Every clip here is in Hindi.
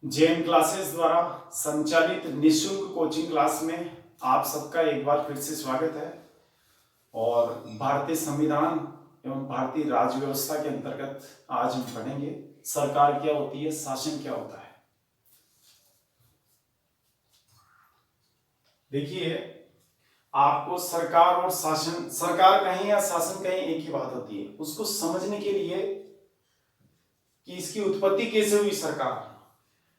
जेएम क्लासेस द्वारा संचालित निशुल्क कोचिंग क्लास में आप सबका एक बार फिर से स्वागत है। और भारतीय संविधान एवं भारतीय राज्य व्यवस्था के अंतर्गत आज हम पढ़ेंगे सरकार क्या होती है, शासन क्या होता है। देखिए, आपको सरकार और शासन, सरकार कहीं या शासन कहीं एक ही बात होती है। उसको समझने के लिए कि इसकी उत्पत्ति कैसे हुई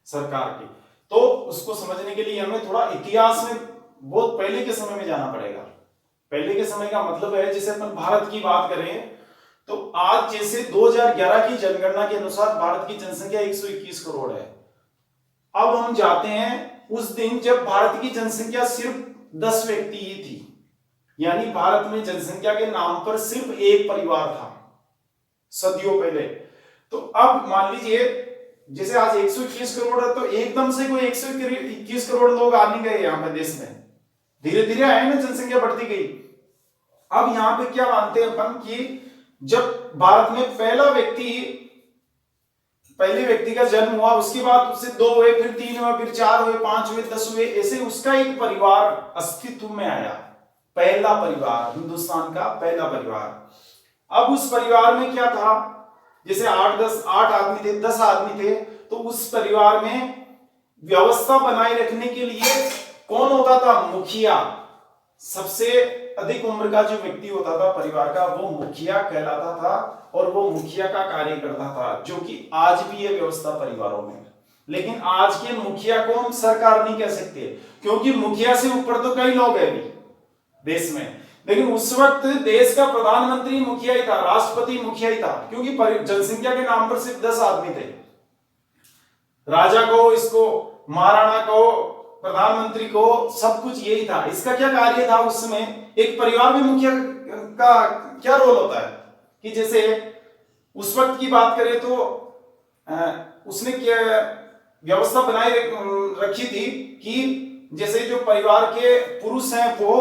सरकार की, तो उसको समझने के लिए हमें थोड़ा इतिहास में बहुत पहले के समय में जाना पड़ेगा। पहले के समय का मतलब है, जैसे अपन भारत की बात करें तो आज जैसे 2011 की जनगणना के अनुसार भारत की जनसंख्या 121 करोड़ है। अब हम जाते हैं उस दिन जब भारत की जनसंख्या सिर्फ 10 व्यक्ति ही थी, यानी भारत में जनसंख्या के नाम पर सिर्फ एक परिवार था सदियों पहले। तो अब मान लीजिए जैसे आज 121 करोड़ है, तो एकदम से कोई 121 करोड़ लोग आ नहीं गए यहाँ पे देश में, धीरे धीरे आए ना, जनसंख्या बढ़ती गई। अब यहाँ पे क्या मानते हैं अपन कि जब भारत में पहले व्यक्ति का जन्म हुआ, उसके बाद उससे 2 हुए, फिर 3 हुए, फिर 4 हुए, 5 हुए, 10 हुए, ऐसे उसका एक परिवार अस्तित्व में आया। पहला परिवार, हिंदुस्तान का पहला परिवार। अब उस परिवार में क्या था, जैसे 8 आदमी थे, 10 आदमी थे, तो उस परिवार में व्यवस्था बनाए रखने के लिए कौन होता था? मुखिया। सबसे अधिक उम्र का जो व्यक्ति होता था परिवार का, वो मुखिया कहलाता था, और वो मुखिया का कार्य करता था, जो कि आज भी ये व्यवस्था परिवारों में। लेकिन आज के मुखिया को हम सरकार नहीं कह सकते, क्योंकि मुखिया से ऊपर तो कई लोग हैं देश में। लेकिन उस वक्त देश का प्रधानमंत्री मुखिया ही था, राष्ट्रपति मुखिया ही था, क्योंकि जनसंख्या के नाम पर सिर्फ 10 आदमी थे। राजा को, इसको महाराणा को, प्रधानमंत्री को, सब कुछ यही था। इसका क्या कार्य था उस समय? एक परिवार में मुखिया का क्या रोल होता है कि जैसे उस वक्त की बात करें तो उसने क्या व्यवस्था बनाए रखी थी कि जैसे जो परिवार के पुरुष हैं वो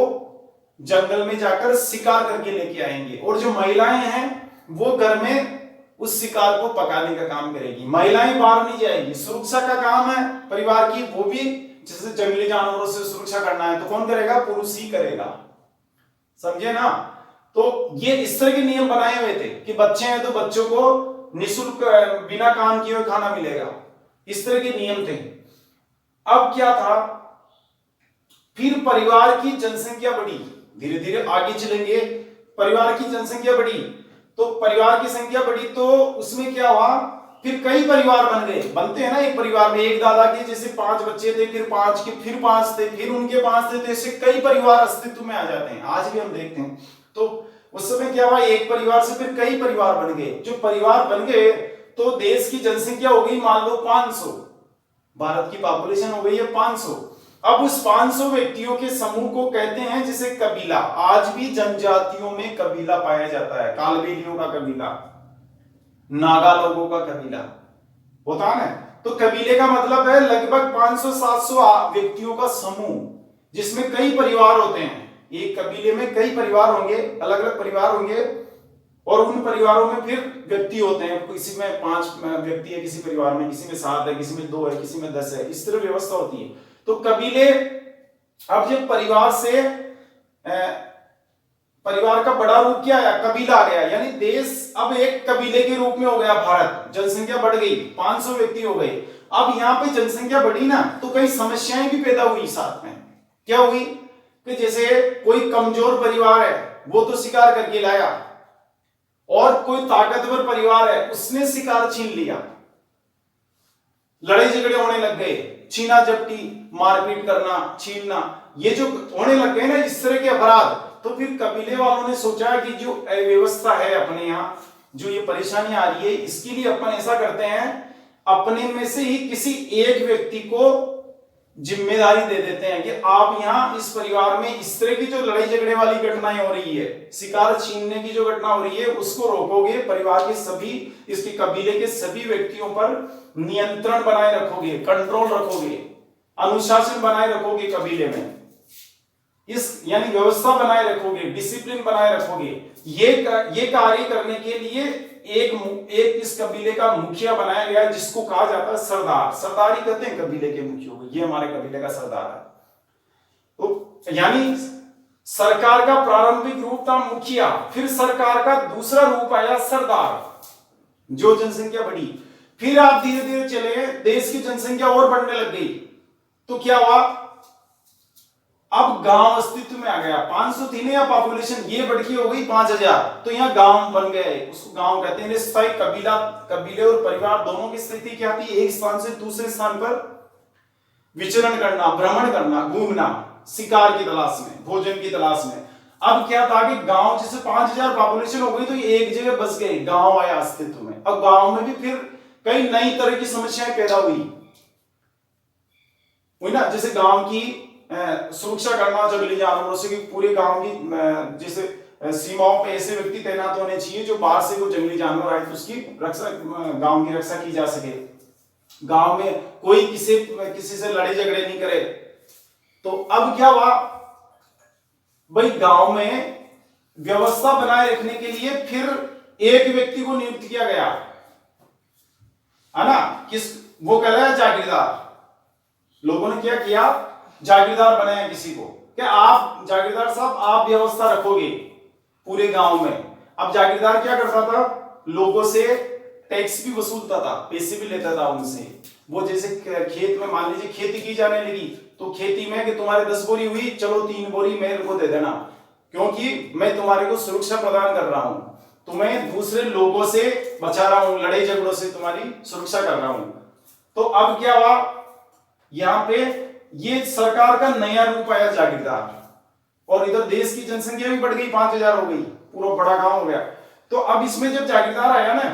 जंगल में जाकर शिकार करके लेके आएंगे, और जो महिलाएं हैं वो घर में उस शिकार को पकाने का काम करेगी। महिलाएं बाहर नहीं जाएगी। सुरक्षा का काम है परिवार की, वो भी जैसे जंगली जानवरों से सुरक्षा करना है तो कौन करेगा? पुरुष ही करेगा। समझे ना? तो ये इस तरह के नियम बनाए हुए थे कि बच्चे हैं तो बच्चों को निःशुल्क बिना काम किए हुए खाना मिलेगा। इस तरह के नियम थे। अब क्या था, फिर परिवार की जनसंख्या बढ़ी, धीरे धीरे आगे चलेंगे। परिवार की जनसंख्या बढ़ी, तो परिवार की संख्या बढ़ी तो उसमें क्या हुआ, फिर कई परिवार बन गए। बनते हैं ना एक परिवार में, एक दादा के जैसे 5 बच्चे थे, फिर 5 के, फिर 5 थे, फिर उनके 5 थे, तो ऐसे कई परिवार अस्तित्व में आ जाते हैं। आज भी हम देखते हैं। तो उस समय क्या हुआ, एक परिवार से फिर कई परिवार बन गए। जो परिवार बन गए तो देश की जनसंख्या हो गई मान लो 500, भारत की पॉपुलेशन हो गई है 500। अब उस 500 व्यक्तियों के समूह को कहते हैं जिसे कबीला। आज भी जनजातियों में कबीला पाया जाता है। कालबेलियों का कबीला, नागा लोगों का कबीला होता है। तो कबीले का मतलब है लगभग 500-700 व्यक्तियों का समूह, जिसमें कई परिवार होते हैं। एक कबीले में कई परिवार होंगे, अलग अलग परिवार होंगे, और उन परिवारों में फिर व्यक्ति होते हैं। किसी में 5 व्यक्ति है किसी परिवार में, किसी में 7 है, किसी में 2 है, किसी में 10 है। इस तरह व्यवस्था होती है। तो कबीले, अब जब परिवार का बड़ा रूप क्या आया? कबीला आ गया, यानी देश अब एक कबीले के रूप में हो गया। भारत, जनसंख्या बढ़ गई, 500 व्यक्ति हो गए। अब यहाँ पे जनसंख्या बढ़ी ना, तो कई समस्याएं भी पैदा हुई साथ में। क्या हुई कि जैसे कोई कमजोर परिवार है, वो तो शिकार करके लाया, और कोई ताकतवर परिवार है, उसने शिकार छीन लिया। लड़ाई झगड़े होने लग गए, छीना झपटी, मारपीट करना, छीनना, ये जो होने लग गए ना इस तरह के अपराध। तो फिर कबीले वालों ने सोचा कि जो अव्यवस्था है अपने यहाँ, जो ये परेशानी आ रही है, इसके लिए अपन ऐसा करते हैं, अपने में से ही किसी एक व्यक्ति को जिम्मेदारी दे देते हैं कि आप यहाँ इस परिवार में इस तरह की जो लड़ाई झगड़े वाली घटनाएं हो रही है, शिकार छीनने की जो घटना हो रही है, उसको रोकोगे। परिवार के सभी, इसके कबीले के सभी व्यक्तियों पर नियंत्रण बनाए रखोगे, कंट्रोल रखोगे, अनुशासन बनाए रखोगे कबीले में, इस यानी व्यवस्था बनाए रखोगे, डिसिप्लिन बनाए रखोगे। ये कार्य करने के लिए एक इस कबीले का मुखिया बनाया गया जिसको कहा जाता है सरदार। सरदार ही कहते हैं कबीले के मुखिया को, ये हमारे कबीले का सरदार है। तो यानी सरकार का प्रारंभिक रूप था मुखिया, फिर सरकार का दूसरा रूप आया सरदार, जो जनसंख्या बढ़ी। फिर आप धीरे धीरे चले, देश की जनसंख्या और बढ़ने लग गई, तो क्या हुआ, अब गांव अस्तित्व में आ गया। 500 थी ना पॉपुलेशन, ये बढ़ के हो गई 5000, तो यहाँ गांव बन गए, उसको गांव कहते हैं। स्थायी कबीले और परिवार दोनों की स्थिति क्या थी, एक स्थान से दूसरे स्थान पर विचरण करना, भ्रमण करना, घूमना, शिकार की तलाश में, भोजन की तलाश में। अब क्या था कि गांव जैसे 5000 पॉपुलेशन हो गई तो ये एक जगह बस गए, गांव आया अस्तित्व में। अब गांव में भी फिर कई नई तरह की समस्याएं पैदा हुई ना, जैसे गांव की सुरक्षा करना जंगली जानवरों से, कि पूरे गांव की जैसे सीमाओं पे ऐसे व्यक्ति तैनात होने चाहिए जो बाहर से वो जंगली जानवर आए तो उसकी रक्षा, गांव की रक्षा की जा सके। गांव में कोई किसी से लड़े झगड़े नहीं करे। तो अब क्या हुआ भाई, गांव में व्यवस्था बनाए रखने के लिए फिर एक व्यक्ति को नियुक्त किया गया, है ना, वो कहलाया जागीरदार। लोगों ने क्या किया, जागीरदार बनाया किसी को, क्या आप जागीरदार साहब आप व्यवस्था रखोगे पूरे गांव में। अब जागीरदार क्या करता था, लोगों से टैक्स भी वसूलता था, पैसे भी लेता था उनसे। वो जैसे खेत में मान लीजिए खेती की जाने लगी, तो खेती में कि तुम्हारे 10 बोरी हुई, चलो 3 बोरी मेरे को दे देना, क्योंकि मैं तुम्हारे को सुरक्षा प्रदान कर रहा हूं, तुम्हें दूसरे लोगों से बचा रहा हूं, लड़ाई झगड़ों से तुम्हारी सुरक्षा कर रहा हूं। तो अब क्या हुआ, यहां पे ये सरकार का नया रूप आया जागीरदार, और इधर देश की जनसंख्या भी बढ़ गई, 5000 हो गई, पूरा बड़ा गांव हो गया। तो अब इसमें जब जागीरदार आया ना,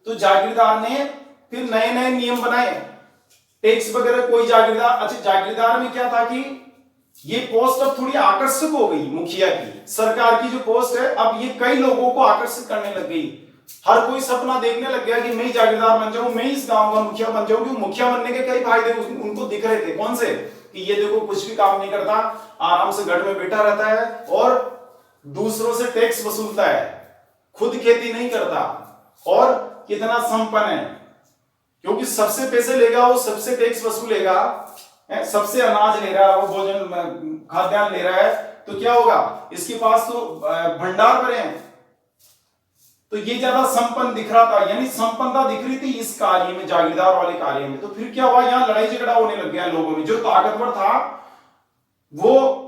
तो जागीरदार ने फिर नए नए नियम बनाए, टैक्स वगैरह। कोई जागीरदार, अच्छा जागीरदार में क्या था कि ये पोस्ट अब थोड़ी आकर्षक हो गई, मुखिया की सरकार की जो पोस्ट है, अब ये कई लोगों को आकर्षित करने लग गई। हर कोई सपना देखने लग गया कि मैं ही जागीरदार बन जाऊं, मैं इस गांव का मुखिया बन जाऊं। क्योंकि मुखिया बनने के कई फायदे उनको दिख रहे थे। कौन से, कि ये देखो कुछ भी काम नहीं करता, आराम से घर में बैठा रहता है और दूसरों से टैक्स वसूलता है, खुद खेती नहीं करता, और कितना संपन्न है, क्योंकि सबसे पैसे लेगा वो, सबसे टैक्स वसूलेगा, सबसे अनाज ले रहा है वो, भोजन खाद्यान्न ले रहा है, तो क्या होगा, इसके पास तो भंडार भरे हैं। तो ये ज्यादा संपन्न दिख रहा था, यानी संपन्नता दिख रही थी इस कार्य में, जागीरदार वाले कार्य में। तो फिर क्या हुआ, यहां लड़ाई झगड़ा होने लग गया लोगों में। जो ताकतवर था वो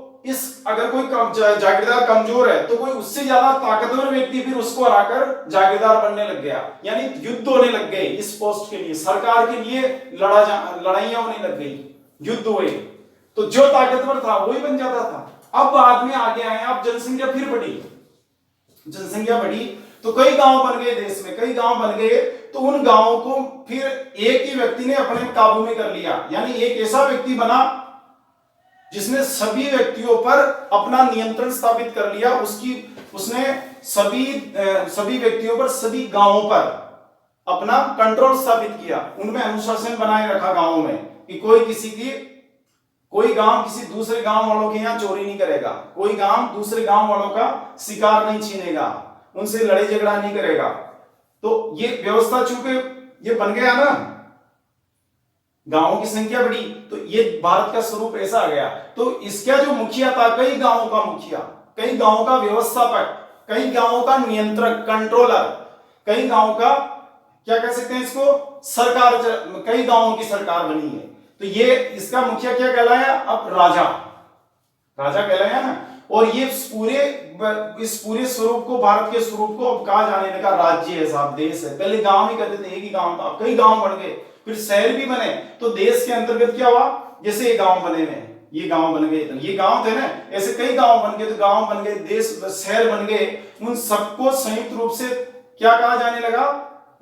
अगर कोई जागीरदार कमजोर है तो कोई उससे ज्यादा ताकतवर व्यक्ति फिर उसको हराकर जागीरदार बनने लग गया, यानी युद्ध होने लग गए इस पोस्ट के लिए, सरकार के लिए लड़ाइयां होने लग गई, युद्ध हुए। तो जो ताकतवर था वही बन जाता था। अब बाद में आगे आए, अब जनसंख्या फिर बढ़ी, जनसंख्या बढ़ी तो कई गांव बन गए, देश में कई गांव बन गए। तो उन गांवों को फिर एक ही व्यक्ति ने अपने काबू में कर लिया, यानी एक ऐसा व्यक्ति बना जिसने सभी व्यक्तियों पर अपना नियंत्रण स्थापित कर लिया। उसने सभी व्यक्तियों पर, सभी गांवों पर अपना कंट्रोल स्थापित किया, उनमें अनुशासन बनाए रखा गांवों में, कि कोई गांव किसी दूसरे गांव वालों के यहां चोरी नहीं करेगा, कोई गांव दूसरे गांव वालों का शिकार नहीं छीनेगा, उनसे लड़ाई झगड़ा नहीं करेगा। तो ये व्यवस्था चूंकि ये बन गया ना, गांवों की संख्या बढ़ी, तो ये भारत का स्वरूप ऐसा आ गया। तो इसका जो मुखिया था, कई गांवों का मुखिया, कई गांवों का व्यवस्थापक, कई गांवों का नियंत्रक, कंट्रोलर, कई गांवों का क्या कह सकते हैं इसको, सरकार, कई गांवों की सरकार बनी है। तो ये इसका मुखिया क्या कहलाया, अब राजा कहलाया ना। और ये इस पूरे स्वरूप को, भारत के स्वरूप को अब कहा जाने लगा राज्य है साहब, देश है। पहले गांव ही कहते थे, एक ही गांव था, कई गांव बन गए, फिर शहर भी बने। तो देश के अंतर्गत क्या हुआ, जैसे ये गांव बने हुए, ये गांव बन गए, ये गांव थे ना, ऐसे कई गांव बन गए, तो गांव बन गए, देश शहर बन गए। उन सबको संयुक्त रूप से क्या कहा जाने लगा,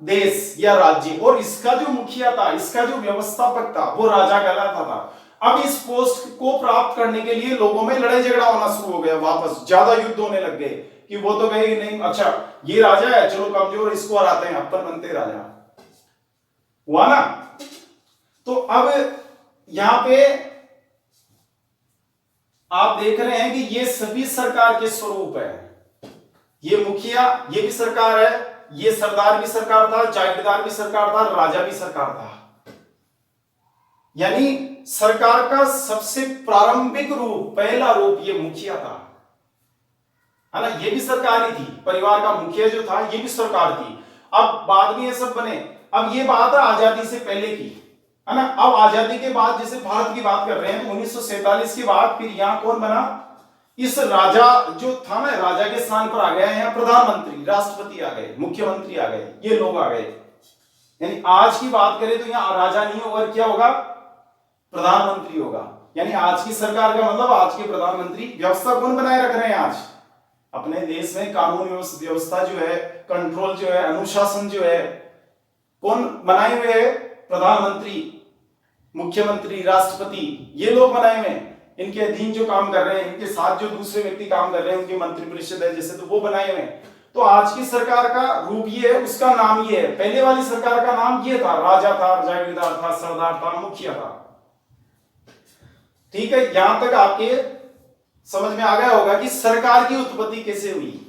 देश या राज्य। और इसका जो मुखिया था, इसका जो व्यवस्थापक था, वो राजा कहलाता था। अब इस पोस्ट को प्राप्त करने के लिए लोगों में लड़ाई झगड़ा होना शुरू हो गया, वापस ज्यादा युद्ध होने लग गए, कि वो तो कहे नहीं, अच्छा ये राजा है, चलो कमजोर इसको हराते हैं, अपन बनते राजा, हुआ ना। तो अब यहां पे आप देख रहे हैं कि ये सभी सरकार के स्वरूप है। ये मुखिया, ये भी सरकार है, ये सरदार भी सरकार था, जागीरदार भी सरकार था, राजा भी सरकार था। यानी सरकार का सबसे प्रारंभिक रूप, पहला रूप ये मुखिया था, है ना। ये भी सरकार ही थी, परिवार का मुखिया जो था ये भी सरकार थी। अब बाद में ये सब बने। अब ये बात है आजादी से पहले की, है ना। अब आजादी के बाद जैसे भारत की बात कर रहे हैं तो 1947 के बाद फिर यहां कौन बना, इस राजा जो था ना, राजा के स्थान पर आ गया यहाँ प्रधानमंत्री, राष्ट्रपति आ गए, मुख्यमंत्री आ गए, ये लोग आ गए। यानी आज की बात करें तो यहाँ राजा नहीं होगा, क्या होगा, प्रधानमंत्री होगा। यानी आज की सरकार का मतलब आज के प्रधानमंत्री। व्यवस्था कौन बनाए रख रहे हैं आज अपने देश में, कानून व्यवस्था जो है, कंट्रोल जो है, अनुशासन जो है, कौन बनाए हुए है, प्रधानमंत्री, मुख्यमंत्री, राष्ट्रपति, ये लोग बनाए हुए हैं। इनके अधीन जो काम कर रहे हैं, इनके साथ जो दूसरे व्यक्ति काम कर रहे हैं, उनकी मंत्रिपरिषद है जैसे, तो वो बनाए हुए हैं। तो आज की सरकार का रूप ये है, उसका नाम ये है। पहले वाली सरकार का नाम ये था, राजा था, जागीरदार था, सरदार था, मुखिया था। ठीक है, यहां तक आपके समझ में आ गया होगा कि सरकार की उत्पत्ति कैसे हुई।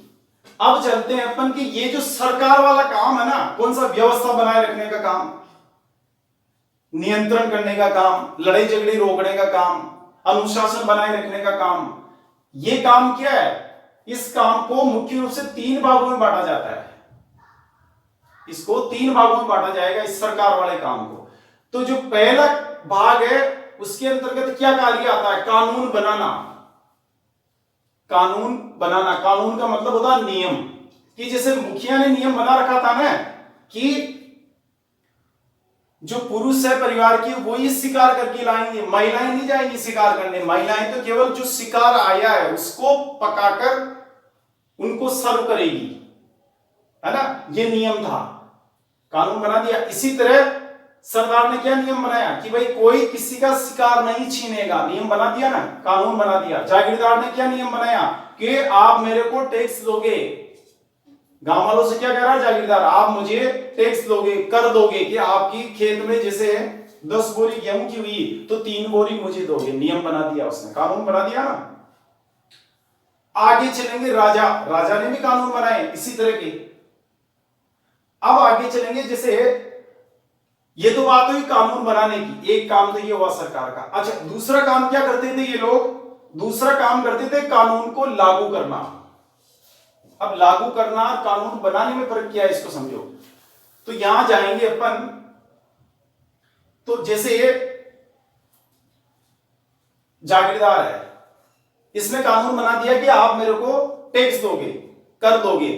अब चलते हैं अपन कि ये जो सरकार वाला काम है ना, कौन सा, व्यवस्था बनाए रखने का काम, नियंत्रण करने का काम, लड़ाई झगड़े रोकने का काम, अनुशासन बनाए रखने का काम, ये काम क्या है। इस काम को मुख्य रूप से 3 भागों में बांटा जाता है। इसको 3 भागों में बांटा जाएगा इस सरकार वाले काम को। तो जो पहला भाग है उसके अंतर्गत क्या कार्य आता है, कानून बनाना। कानून बनाना, कानून का मतलब होता है नियम। कि जैसे मुखिया ने नियम बना रखा था ना कि जो पुरुष है परिवार की वो ही शिकार करके लाएंगे, महिलाएं नहीं जाएंगी शिकार करने। महिलाएं तो केवल जो शिकार आया है उसको पकाकर उनको सर्व करेगी, है ना। ये नियम था, कानून बना दिया। इसी तरह सरदार ने क्या नियम बनाया कि भाई कोई किसी का शिकार नहीं छीनेगा, नियम बना दिया ना, कानून बना दिया। जागीरदार ने क्या नियम बनाया कि आप मेरे को टैक्स दोगे। गांव वालों से क्या कह रहा है जागीरदार, आप मुझे टैक्स दोगे, कर दोगे कि आपकी खेत में जैसे 10 बोरी गेहूं की हुई तो 3 बोरी मुझे दोगे। नियम बना दिया उसने, कानून बना दिया ना। आगे चलेंगे, राजा, राजा ने भी कानून बनाए इसी तरह के। अब आगे चलेंगे, जैसे ये तो बात हुई कानून बनाने की, एक काम तो ये हुआ सरकार का। अच्छा, दूसरा काम क्या करते थे ये लोग, दूसरा काम करते थे कानून को लागू करना। अब लागू करना कानून बनाने में फर्क क्या है इसको समझो। तो यहां जाएंगे अपन, तो जैसे जागीरदार है, इसने कानून बना दिया कि आप मेरे को टैक्स दोगे, कर दोगे,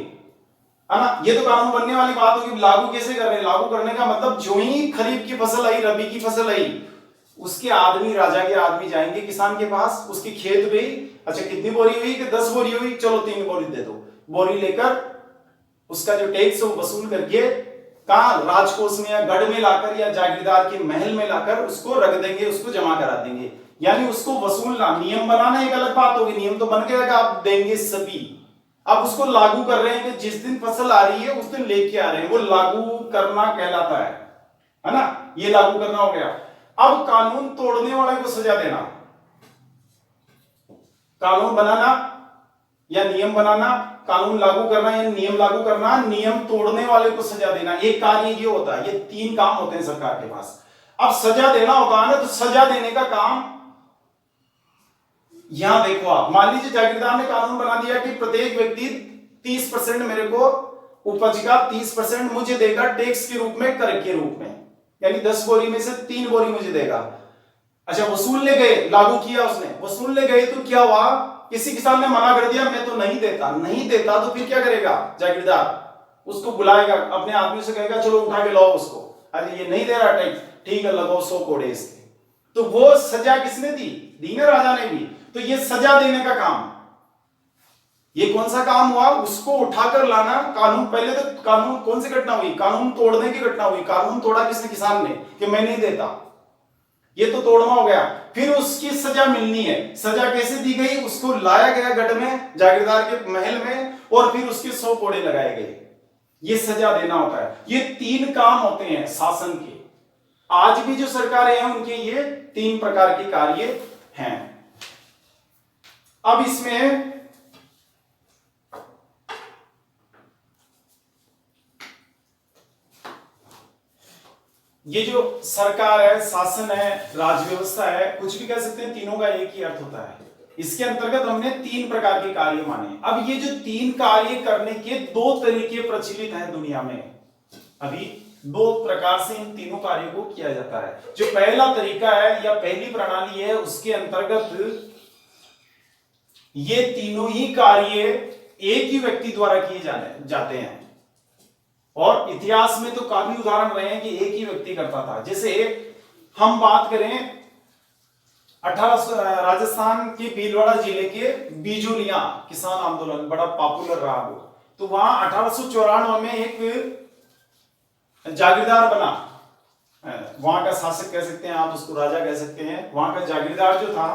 है ना। ये तो कानून बनने वाली बात होगी। लागू कैसे कर रहे हैं, लागू करने का मतलब जो ही खरीफ की फसल आई, रबी की फसल आई, उसके आदमी, राजा के आदमी जाएंगे किसान के पास, उसकी खेत पे, अच्छा कितनी बोरी हुई कि 10 बोरी हुई, चलो 3 बोरी दे दो। बोरी लेकर उसका जो टैक्स है वो वसूल करके कहां, राजकोष में या गढ़ में लाकर या जागीरदार के महल में लाकर उसको रख देंगे, उसको जमा करा देंगे। यानी उसको वसूलना, नियम बनाना एक अलग बात होगी, नियम तो बन गया, आप देंगे सभी। अब उसको लागू कर रहे हैं कि जिस दिन फसल आ रही है उस दिन लेके आ रहे हैं, वो लागू करना कहलाता है ना। ये लागू करना हो गया। अब कानून तोड़ने वाले को सजा देना, कानून बनाना या नियम बनाना, कानून लागू करना या नियम लागू करना, नियम तोड़ने वाले को सजा देना, एक कार्य ये होता है। ये 3 काम होते हैं सरकार के पास। अब सजा देना होता है ना, तो सजा देने का काम यहां देखो आप, मान लीजिए जागीरदार ने कानून बना दिया कि प्रत्येक व्यक्ति 30% मेरे को उपज का 30% मुझे देगा टैक्स के रूप में, कर के रूप में, यानी 10 बोरी में से 3 बोरी मुझे देगा। अच्छा, वसूलने गए, लागू किया उसने, वसूलने गए तो क्या हुआ, किसी किसान ने मना कर दिया, मैं तो नहीं देता, नहीं देता तो फिर क्या करेगा जागीरदार, उसको बुलाएगा, अपने आदमी से कहेगा चलो उठा के लाओ उसको, अरे ये नहीं दे रहा टैक्स, ठीक है लगाओ 100 कोड़े इसके। तो वो सजा किसने दी ना, राजा ने भी। तो ये सजा देने का काम, ये कौन सा काम हुआ, उसको उठाकर लाना। कानून, पहले तो कानून कौन सी घटना हुई, कानून तोड़ने की घटना हुई। कानून तोड़ा किसने, किसान ने, कि मैं नहीं देता, ये तो तोड़ना हो गया। फिर उसकी सजा मिलनी है। सजा कैसे दी गई, उसको लाया गया गढ़ में, जागीरदार के महल में, और फिर उसके 100 कोड़े लगाए गए। ये सजा देना होता है। ये 3 काम होते हैं शासन के। आज भी जो सरकारें हैं उनके ये 3 प्रकार के कार्य हैं। अब इसमें ये जो सरकार है, शासन है, राज व्यवस्था है, कुछ भी कह सकते हैं, तीनों का एक ही अर्थ होता है। इसके अंतर्गत हमने 3 प्रकार के कार्य माने। अब ये जो 3 कार्य करने के 2 तरीके प्रचलित हैं दुनिया में, अभी 2 प्रकार से इन तीनों कार्यों को किया जाता है। जो पहला तरीका है या पहली प्रणाली है, उसके अंतर्गत ये तीनों ही कार्य एक ही व्यक्ति द्वारा किए जाते हैं, और इतिहास में तो काफी उदाहरण रहे हैं कि एक ही व्यक्ति करता था। जैसे हम बात करें 1800 राजस्थान के भीलवाड़ा जिले के बिजोलिया किसान आंदोलन बड़ा पॉपुलर रहा वो, तो वहां 1894 में एक जागीरदार बना, वहां का शासक कह सकते हैं आप, उसको राजा कह सकते हैं। वहां का जागीरदार जो था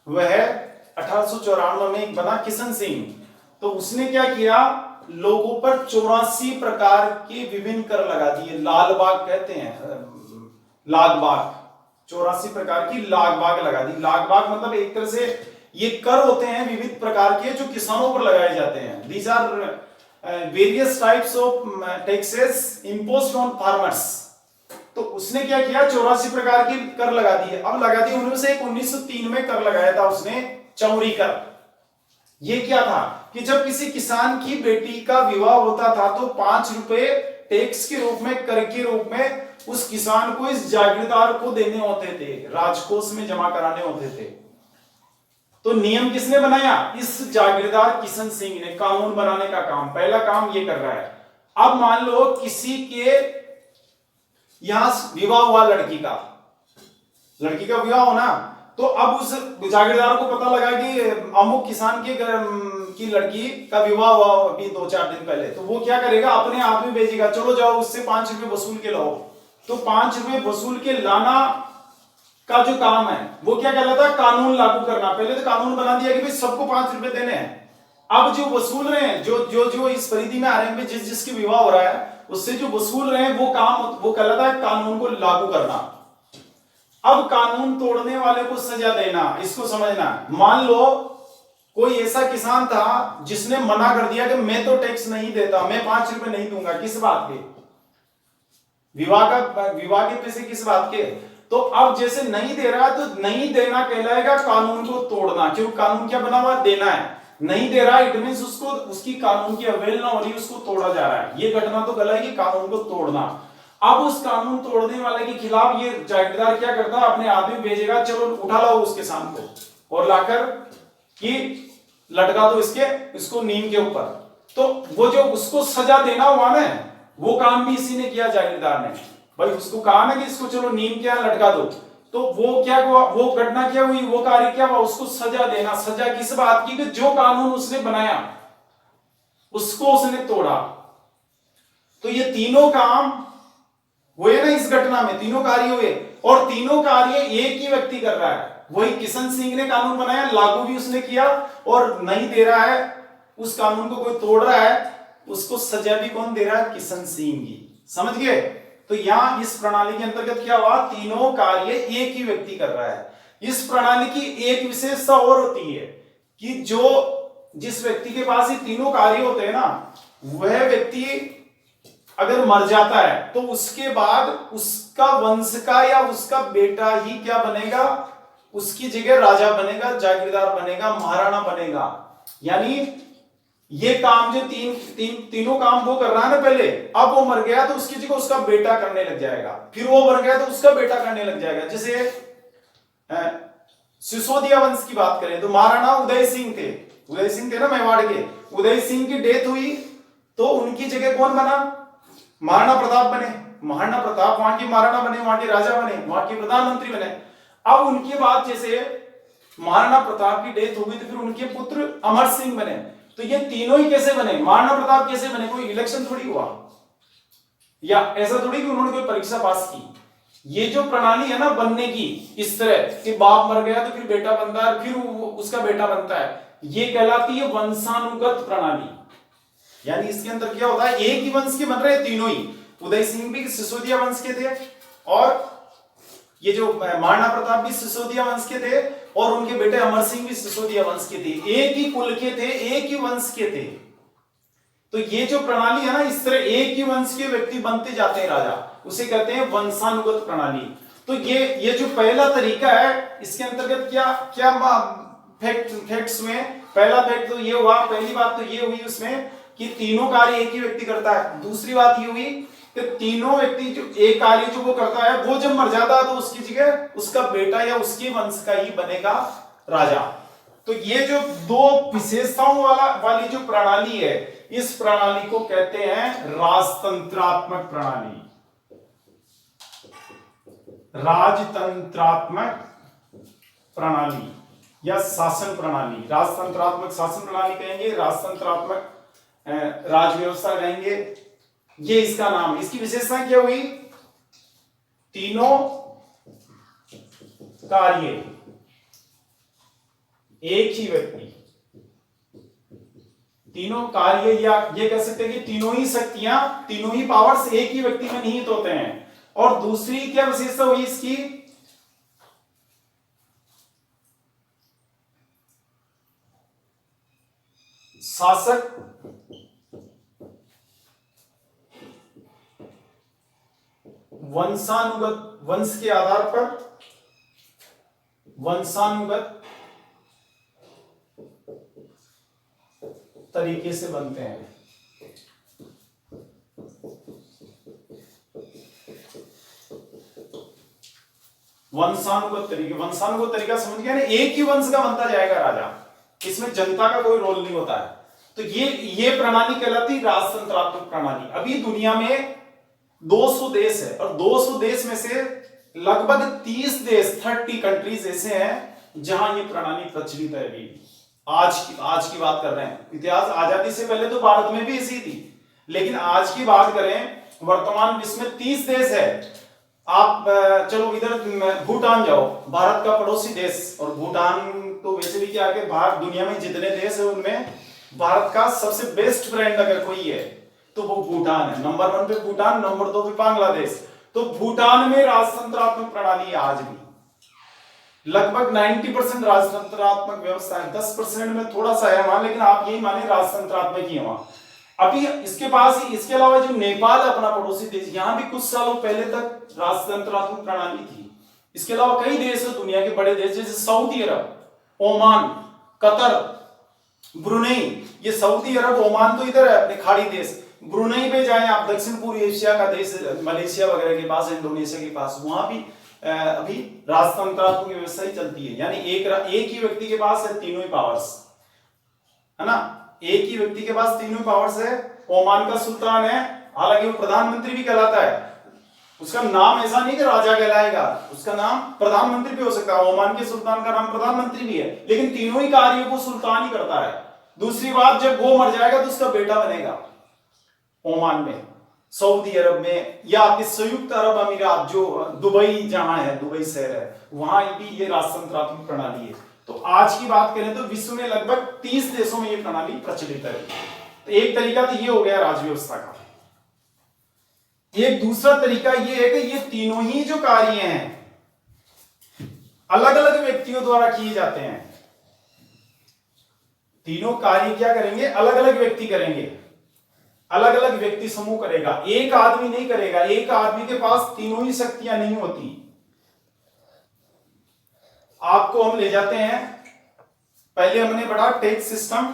वह 1894 में एक बना किशन सिंह। तो उसने क्या किया, लोगों पर 84 प्रकार के विभिन्न कर लगा दिए। लाल बाग कहते हैं, लाग बाग, 84 प्रकार की लाग बाग लगा दी। लाग बाग मतलब एक तरह से ये कर होते हैं विविध प्रकार के जो किसानों पर लगाए जाते हैं। These are various types of taxes imposed on farmers. तो उसने क्या किया, 84 प्रकार की कर लगा दिए। अब लगा दिए उनमें से एक 1903 में कर लगाया था उसने, चौरी कर। ये क्या था कि जब किसी किसान की बेटी का विवाह होता था तो 5 रुपए टैक्स के रूप में, कर के रूप में उस किसान को, इस जागीरदार को देने होते थे, राजकोष में जमा कराने होते थे। तो नियम किसने बनाया, इस जागीरदार किशन सिंह ने। कानून बनाने का काम, पहला काम ये कर रहा है। अब मान लो किसी के यहां विवाह हुआ, लड़की का विवाह होना, तो अब उस जागीरदार को पता लगा कि अमुक किसान की लड़की का विवाह हुआ अभी 2-4 दिन पहले, तो वो क्या करेगा, अपने आदमी भेजेगा, चलो जाओ उससे 5 रुपए वसूल के लाओ। तो 5 रुपए वसूल के लाना का जो काम है वो क्या कहलाता है, कानून लागू करना। पहले तो कानून बना दिया कि भाई सबको 5 रुपए देने हैं। अब जो वसूल रहे हैं, जो इस परिधि में आ रहे हैं, जिसकी विवाह हो रहा है उससे जो वसूल रहे हैं, वो काम वो कहलाता है कानून को लागू करना। अब कानून तोड़ने वाले को सजा देना, इसको समझना। मान लो कोई ऐसा किसान था जिसने मना कर दिया कि मैं तो टैक्स नहीं देता, मैं 5 रुपए नहीं दूंगा। किस बात के, विवाह के पैसे किस बात के। तो अब जैसे नहीं दे रहा, तो नहीं देना कहलाएगा कानून को तोड़ना। क्योंकि कानून क्या बना हुआ, देना है। नहीं दे रहा, इट मींस उसको, उसकी कानून की अवहेलना हो रही है, उसको तोड़ा जा रहा है। ये घटना तो कहलाएगी कानून को तोड़ना। अब उस कानून तोड़ने वाले के खिलाफ ये जागीरदार क्या करता है, अपने आदमी भेजेगा, चलो उठा लाओ उस किसान को और लाकर कि लटका दो इसको नीम के ऊपर। तो वो जो उसको सजा देना हुआ ना, वो काम भी इसी ने किया, जागीरदार ने। भाई उसको कहा ना कि इसको चलो नीम के यहां लटका दो, तो वो क्या हुआ, वो घटना क्या हुई, वो कार्य क्या हुआ, उसको सजा देना। सजा किस बात की, कि जो कानून उसने बनाया उसको उसने तोड़ा। तो ये तीनों काम हुए ना इस घटना में, तीनों कार्य हुए, और तीनों कार्य एक ही व्यक्ति कर रहा है। वही किशन सिंह ने कानून बनाया, लागू भी उसने किया, और नहीं दे रहा है उस कानून को, कोई तोड़ रहा है उसको सजा भी कौन दे रहा है, किशन सिंह की। समझ गए। तो यहां इस प्रणाली के अंतर्गत क्या हुआ, तीनों कार्य एक ही व्यक्ति कर रहा है। इस प्रणाली की एक विशेषता और होती है कि जिस व्यक्ति के पास ये तीनों कार्य होते हैं ना, वह व्यक्ति अगर मर जाता है तो उसके बाद उसका वंश का या उसका बेटा ही क्या बनेगा, उसकी जगह राजा बनेगा, जागीरदार बनेगा, महाराणा बनेगा। यानी ये काम जो तीनों काम वो कर रहा है ना पहले, अब वो मर गया तो उसकी जगह उसका बेटा करने लग जाएगा, फिर वो मर गया तो उसका बेटा करने लग जाएगा। जैसे सिसोदिया वंश की बात करें तो महाराणा उदय सिंह थे ना मेवाड़ के। उदय सिंह की डेथ हुई तो उनकी जगह कौन बना, महाराणा प्रताप बने। महाराणा प्रताप वहां के महाराणा बने, वहां के राजा बने, वहां के प्रधानमंत्री बने। अब उनके बाद जैसे महाराणा प्रताप की डेथ हो गई तो फिर उनके पुत्र अमर सिंह बने। तो ये तीनों ही कैसे बने, महाराणा प्रताप कैसे बने, कोई इलेक्शन थोड़ी हुआ, या ऐसा थोड़ी कि उन्होंने कोई परीक्षा पास की। ये जो प्रणाली है ना बनने की, इस तरह कि बाप मर गया तो फिर बेटा बनता है, फिर उसका बेटा बनता है, ये कहलाती है वंशानुगत प्रणाली। यानी इसके अंदर क्या होता है, एक ही वंश के बन रहे हैं तीनों ही। उदय सिंह भी सिसोदिया वंश के थे, और ये जो महाराणा प्रताप भी सिसोदिया वंश के थे, और उनके बेटे अमर सिंह भी सिसोदिया वंश के थे। एक ही कुल के थे, एक ही वंश के थे। तो ये जो प्रणाली है ना, इस तरह एक ही वंश के व्यक्ति बनते जाते हैं राजा। उसे कहते हैं वंशानुगत प्रणाली। तो ये जो पहला तरीका है, इसके अंतर्गत क्या क्या फैक्ट्स में, पहला फैक्ट तो ये हुआ, पहली बात तो ये हुई उसमें कि तीनों कार्य एक ही व्यक्ति करता है। दूसरी बात ये हुई कि तीनों व्यक्ति जो एक कार्य जो वो करता है, वो जब मर जाता है तो उसकी जगह उसका बेटा या उसके वंश का ही बनेगा राजा। तो ये जो दो विशेषताओं वाली जो प्रणाली है, इस प्रणाली को कहते हैं राजतंत्रात्मक प्रणाली, राजतंत्रात्मक प्रणाली या शासन प्रणाली। राजतंत्रात्मक शासन प्रणाली कहेंगे, राजतंत्रात्मक राज व्यवस्था कहेंगे, ये इसका नाम। इसकी विशेषता क्या हुई? तीनों कार्य एक ही व्यक्ति, तीनों कार्य या ये कह सकते हैं कि तीनों ही शक्तियां, तीनों ही पावर्स एक ही व्यक्ति में निहित होते हैं। और दूसरी क्या विशेषता हुई इसकी? शासक वंशानुगत, वंश के आधार पर वंशानुगत तरीके से बनते हैं। वंशानुगत तरीका समझ गया ना? एक ही वंश का बनता जाएगा राजा, इसमें जनता का कोई रोल नहीं होता है। तो ये प्रणाली कहलाती राजतंत्रात्मक प्रणाली। अभी दुनिया में 200 देश है और 200 देश में से लगभग 30 देश, 30 कंट्रीज ऐसे हैं जहां ये प्रणाली प्रचलित है। अभी आज की बात कर रहे हैं। इतिहास आजादी से पहले तो भारत में भी ऐसी थी, लेकिन आज की बात करें, वर्तमान विश्व में 30 देश है। आप चलो इधर भूटान जाओ, भारत का पड़ोसी देश, और भूटान तो वैसे भी क्या है, भारत दुनिया में जितने देश है उनमें भारत का सबसे बेस्ट फ्रेंड अगर कोई है तो वो भूटान है। नंबर 1 पे भूटान, नंबर 2 पे बांग्लादेश। तो भूटान में राजतंत्रात्मक प्रणाली है आज भी। लगभग 90% राजतंत्रात्मक व्यवस्था है, 10% में थोड़ा सा है वहां, लेकिन आप यही माने राजतंत्रात्मक ही है वहां। अभी इसके पास ही, इसके अलावा जो नेपाल है अपना पड़ोसी देश, यहां भी कुछ सालों पहले तक राजतंत्रात्मक प्रणाली थी। इसके अलावा कई देश है दुनिया के बड़े देश, जैसे सऊदी अरब, ओमान, कतर, ब्रुनेई। ये सऊदी अरब, ओमान तो इधर है अपने खाड़ी देश। ब्रुनेई पे जाएं आप, दक्षिण पूर्व एशिया का देश, मलेशिया वगैरह के पास, इंडोनेशिया के पास, वहां भी अभी राजतंत्रात्मक व्यवस्था ही चलती है। यानी एक ही व्यक्ति के पास है तीनों ही पावर्स, है ना? एक ही व्यक्ति के पास तीनों पावर्स है। ओमान का सुल्तान है, हालांकि वो प्रधानमंत्री भी कहलाता है। उसका नाम ऐसा नहीं कि राजा कहलाएगा, उसका नाम प्रधानमंत्री भी हो सकता है। ओमान के सुल्तान का नाम प्रधानमंत्री भी है, लेकिन तीनों ही कार्यों को सुल्तान ही करता है। दूसरी बात, जब वो मर जाएगा तो उसका बेटा बनेगा। ओमान में, सऊदी अरब में, या आपके संयुक्त अरब अमीरात, जो दुबई जहां है, दुबई शहर है, वहां भी ये राजतंत्रात्मक प्रणाली है। तो आज की बात करें तो विश्व में लगभग 30 देशों में ये प्रणाली प्रचलित है। तो एक तरीका तो ये हो गया राज व्यवस्था का। एक दूसरा तरीका ये है कि ये तीनों ही जो कार्य हैं अलग अलग व्यक्तियों द्वारा किए जाते हैं। तीनों कार्य क्या करेंगे? अलग अलग व्यक्ति करेंगे, अलग अलग व्यक्ति समूह करेगा, एक आदमी नहीं करेगा। एक आदमी के पास तीनों ही शक्तियां नहीं होती। आपको हम ले जाते हैं, पहले हमने पढ़ा टैक्स सिस्टम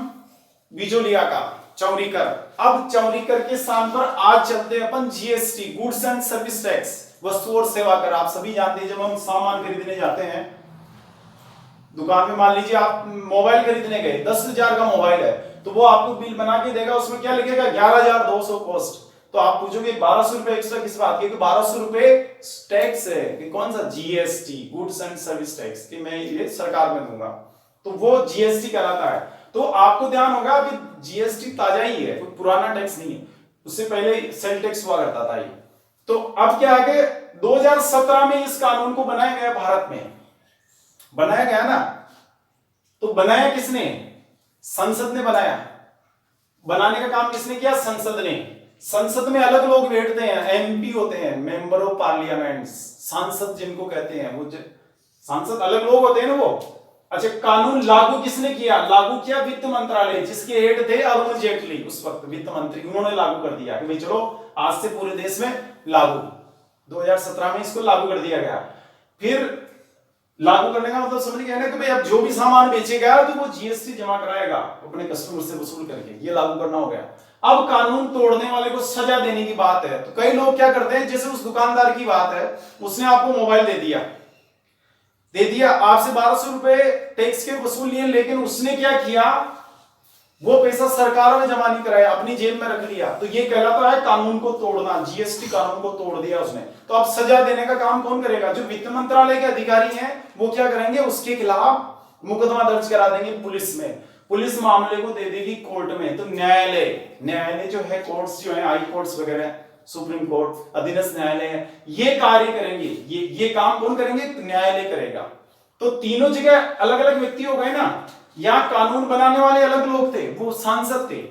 बिजोलिया का, चौरीकर। अब चौरीकर के स्थान पर आज चलते हैं अपन GST, goods and service tax, वस्तु और सेवा कर। आप सभी जानते हैं, जब हम सामान खरीदने जाते हैं दुकान में, मान लीजिए आप मोबाइल खरीदने गए, 10,000 का मोबाइल है, तो वो आपको बिल बना के देगा, उसमें क्या लिखेगा? 11,200 कॉस्ट। तो आप पूछोगे 1200 रुपए एक्स्ट्रा किस बात के? 1200 रुपए टैक्स है कि कौन सा? GST, goods and service tax, कि मैं ये सरकार में दूंगा, तो वो जीएसटी कहलाता है। तो आपको ध्यान होगा अभी जीएसटी ताजा ही है, कोई पुराना टैक्स नहीं है, उससे पहले सेल टैक्स हुआ करता था ये। तो अब क्या है, 2017 में इस कानून को बनाया गया, भारत में बनाया गया ना। तो बनाया किसने? संसद ने बनाया। बनाने का काम किसने किया? संसद ने। संसद में अलग लोग बैठते हैं, एमपी होते हैं, मेंबर ऑफ पार्लियामेंट, सांसद जिनको कहते हैं, वो सांसद अलग लोग होते हैं ना वो। अच्छा, कानून लागू किसने किया? लागू किया वित्त मंत्रालय, जिसके हेड थे अरुण जेटली, उस वक्त वित्त मंत्री। उन्होंने लागू कर दिया कि भाई चलो आज से पूरे देश में लागू। 2017 में इसको लागू कर दिया गया। फिर लागू करने का मतलब समझ गए ना कि भाई अब जो भी सामान बेचेगा तो वो जीएसटी जमा कराएगा अपने कस्टमर से वसूल करके, ये लागू करना हो गया। अब कानून तोड़ने वाले को सजा देने की बात है। तो कई लोग क्या करते हैं, जैसे उस दुकानदार की बात है, उसने आपको मोबाइल दे दिया आपसे 1200 रुपए टैक्स के वसूल लिए, लेकिन उसने क्या किया, वो पैसा सरकार में जमा नहीं कराया, अपनी जेब में रख लिया। तो ये कहलाता है कानून को तोड़ना, जीएसटी कानून को तोड़ दिया उसने। तो अब सजा देने का काम कौन करेगा, जो वित्त मंत्रालय के अधिकारी हैं वो क्या करेंगे, उसके खिलाफ मुकदमा दर्ज करा देंगे पुलिस में। पुलिस मामले को दे देगी कोर्ट में। तो न्यायालय जो है, कोर्ट्स जो है, हाई कोर्ट्स वगैरह, सुप्रीम कोर्ट, अधीनस्थ न्यायालय, ये कार्य करेंगे। ये काम कौन करेंगे, न्यायालय करेगा। तो तीनों जगह अलग अलग व्यक्ति हो गए ना। यहाँ कानून बनाने वाले अलग लोग थे, वो सांसद थे,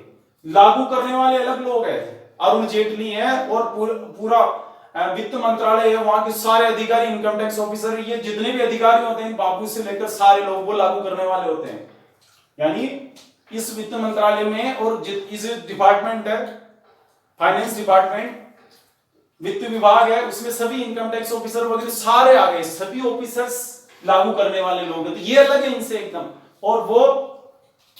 लागू करने वाले अलग लोग हैं, अरुण जेटली है, और पूरा वित्त मंत्रालय है, वहां के सारे अधिकारी, इनकम टैक्स ऑफिसर, ये जितने भी अधिकारी होते हैं, बाबू से लेकर सारे लोग, वो लागू करने वाले होते हैं। यानी इस वित्त मंत्रालय में, और इस डिपार्टमेंट है फाइनेंस डिपार्टमेंट, वित्त विभाग है, उसमें सभी इनकम टैक्स ऑफिसर वगैरह सारे आ गए, सभी ऑफिसर्स लागू करने वाले लोग हैं। तो ये अलग है इनसे एकदम, और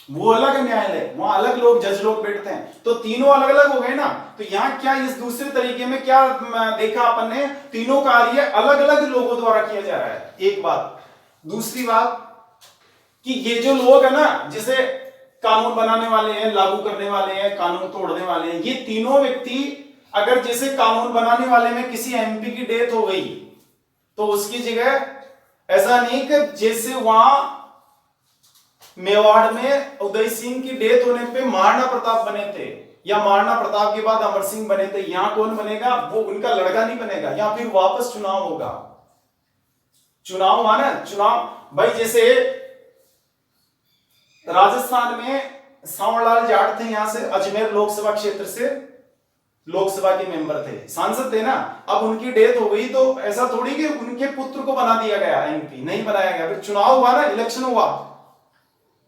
वो अलग है न्यायालय, वहां अलग लोग, जज लोग बैठते हैं। तो तीनों अलग अलग हो गए ना। तो यहाँ क्या, इस दूसरे तरीके में क्या देखा अपन ने, तीनों कार्य अलग अलग लोगों द्वारा किया जा रहा है, एक बात। दूसरी बात कि ये जो लोग है ना, जिसे कानून बनाने वाले हैं, लागू करने वाले हैं, कानून तोड़ने वाले हैं, ये तीनों व्यक्ति, अगर जैसे कानून बनाने वाले में किसी एमपी की डेथ हो गई, तो उसकी जगह ऐसा नहीं कि जैसे वहां मेवाड़ में उदय सिंह की डेथ होने पे महाराणा प्रताप बने थे, या महाराणा प्रताप के बाद अमर सिंह बने थे, यहां कौन बनेगा, वो उनका लड़का नहीं बनेगा, या फिर वापस चुनाव होगा। चुनाव माना चुनाव, भाई जैसे राजस्थान में सांवरलाल जाट थे, यहां से अजमेर लोकसभा क्षेत्र से लोकसभा के मेंबर थे, सांसद थे ना। अब उनकी डेथ हो गई, तो ऐसा थोड़ी कि उनके पुत्र को बना दिया गया एमपी, नहीं बनाया गया। फिर चुनाव हुआ ना, इलेक्शन हुआ,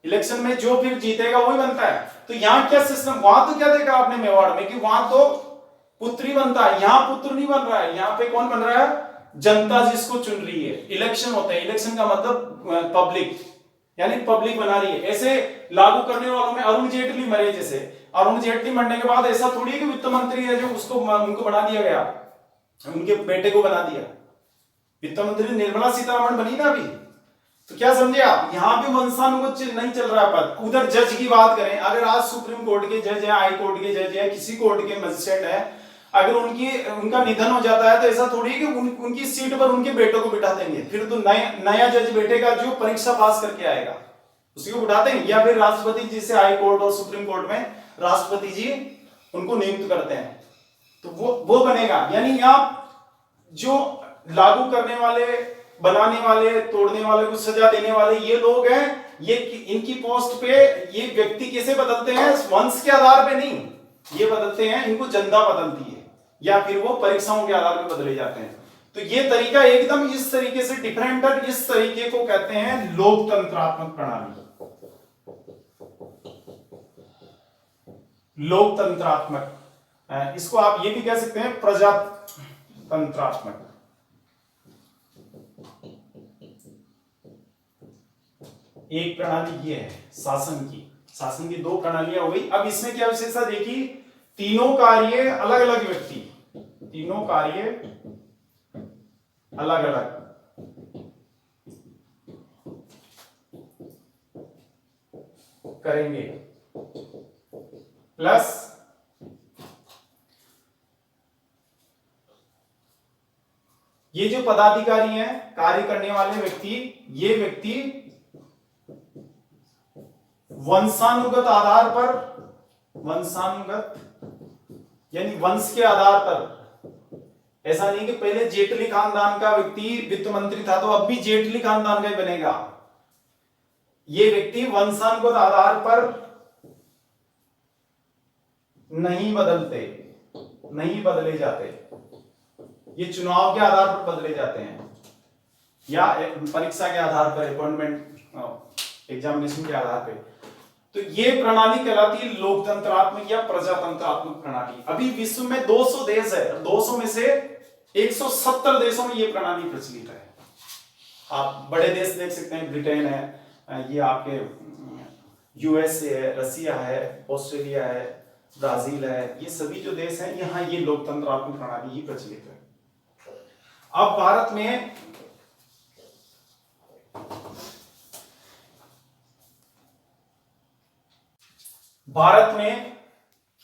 इलेक्शन में जो फिर जीतेगा वही बनता है। तो यहाँ क्या सिस्टम, वहां तो क्या देखा आपने मेवाड़ में, कि वहां तो पुत्र ही बनता है, यहाँ पुत्र नहीं बन रहा है। यहाँ पे कौन बन रहा है, जनता जिसको चुन रही है। इलेक्शन होता है, इलेक्शन का मतलब पब्लिक, यानी पब्लिक बना रही है। ऐसे लागू करने वालों में अरुण जेटली मरे, जैसे अरुण जेटली मरने के बाद ऐसा थोड़ी है कि वित्त मंत्री है जो उसको उनको बना दिया गया, उनके बेटे को बना दिया। वित्त मंत्री निर्मला सीतारमण बनी ना अभी। तो क्या समझे आप, यहां भी वंशानुगत नहीं चल रहा है पद। उधर जज की बात करें, अगर आज सुप्रीम कोर्ट के जज है, हाई कोर्ट के जज है, किसी कोर्ट के मजिस्ट्रेट है, अगर उनका निधन हो जाता है, तो ऐसा थोड़ी है कि उनकी सीट पर उनके बेटों को बिठा देंगे। फिर तो नया जज बैठेगा जो परीक्षा पास करके आएगा, उसी को बिठाते हैं। या फिर राष्ट्रपति जी से हाई कोर्ट और सुप्रीम कोर्ट में राष्ट्रपति जी उनको नियुक्त करते हैं, तो वो बनेगा। यानी यहाँ जो लागू करने वाले, बनाने वाले, तोड़ने वाले को सजा देने वाले ये लोग हैं, ये इनकी पोस्ट पे ये व्यक्ति कैसे बदलते हैं, वंश के आधार पे नहीं, ये बदलते हैं, इनको जनता बदलती है, या फिर वो परीक्षाओं के आधार पे बदले जाते हैं। तो ये तरीका एकदम इस तरीके से डिफरेंट है। इस तरीके को कहते हैं लोकतंत्रात्मक प्रणाली। लोकतंत्रात्मक, इसको आप ये भी कह सकते हैं प्रजातंत्रात्मक। एक प्रणाली ये है शासन की दो प्रणालियां हो गई। अब इसमें क्या विशेषता देखी, तीनों कार्य अलग अलग व्यक्ति, तीनों कार्य अलग अलग करेंगे, प्लस ये जो पदाधिकारी हैं, कार्य करने वाले व्यक्ति, ये व्यक्ति वंशानुगत आधार पर, वंशानुगत यानी वंश के आधार पर, ऐसा नहीं कि पहले जेटली खानदान का व्यक्ति वित्त मंत्री था तो अब भी जेटली खानदान का ही बनेगा। ये व्यक्ति वंशानुगत आधार पर नहीं बदले जाते, ये चुनाव के आधार पर बदले जाते हैं, या परीक्षा के आधार पर, अपॉइंटमेंट एग्जामिनेशन के आधार पर। तो ये प्रणाली कहलाती है लोकतंत्रात्मक या प्रजातंत्रात्मक प्रणाली। अभी विश्व में 200 देश है, 200 में से 170 देशों में ये प्रणाली प्रचलित है। आप बड़े देश देख सकते हैं, ब्रिटेन है, ये आपके यूएसए है, रसिया है, ऑस्ट्रेलिया है, ब्राजील है, ये सभी जो देश हैं यहाँ ये लोकतंत्रात्मक प्रणाली ही प्रचलित है। अब भारत में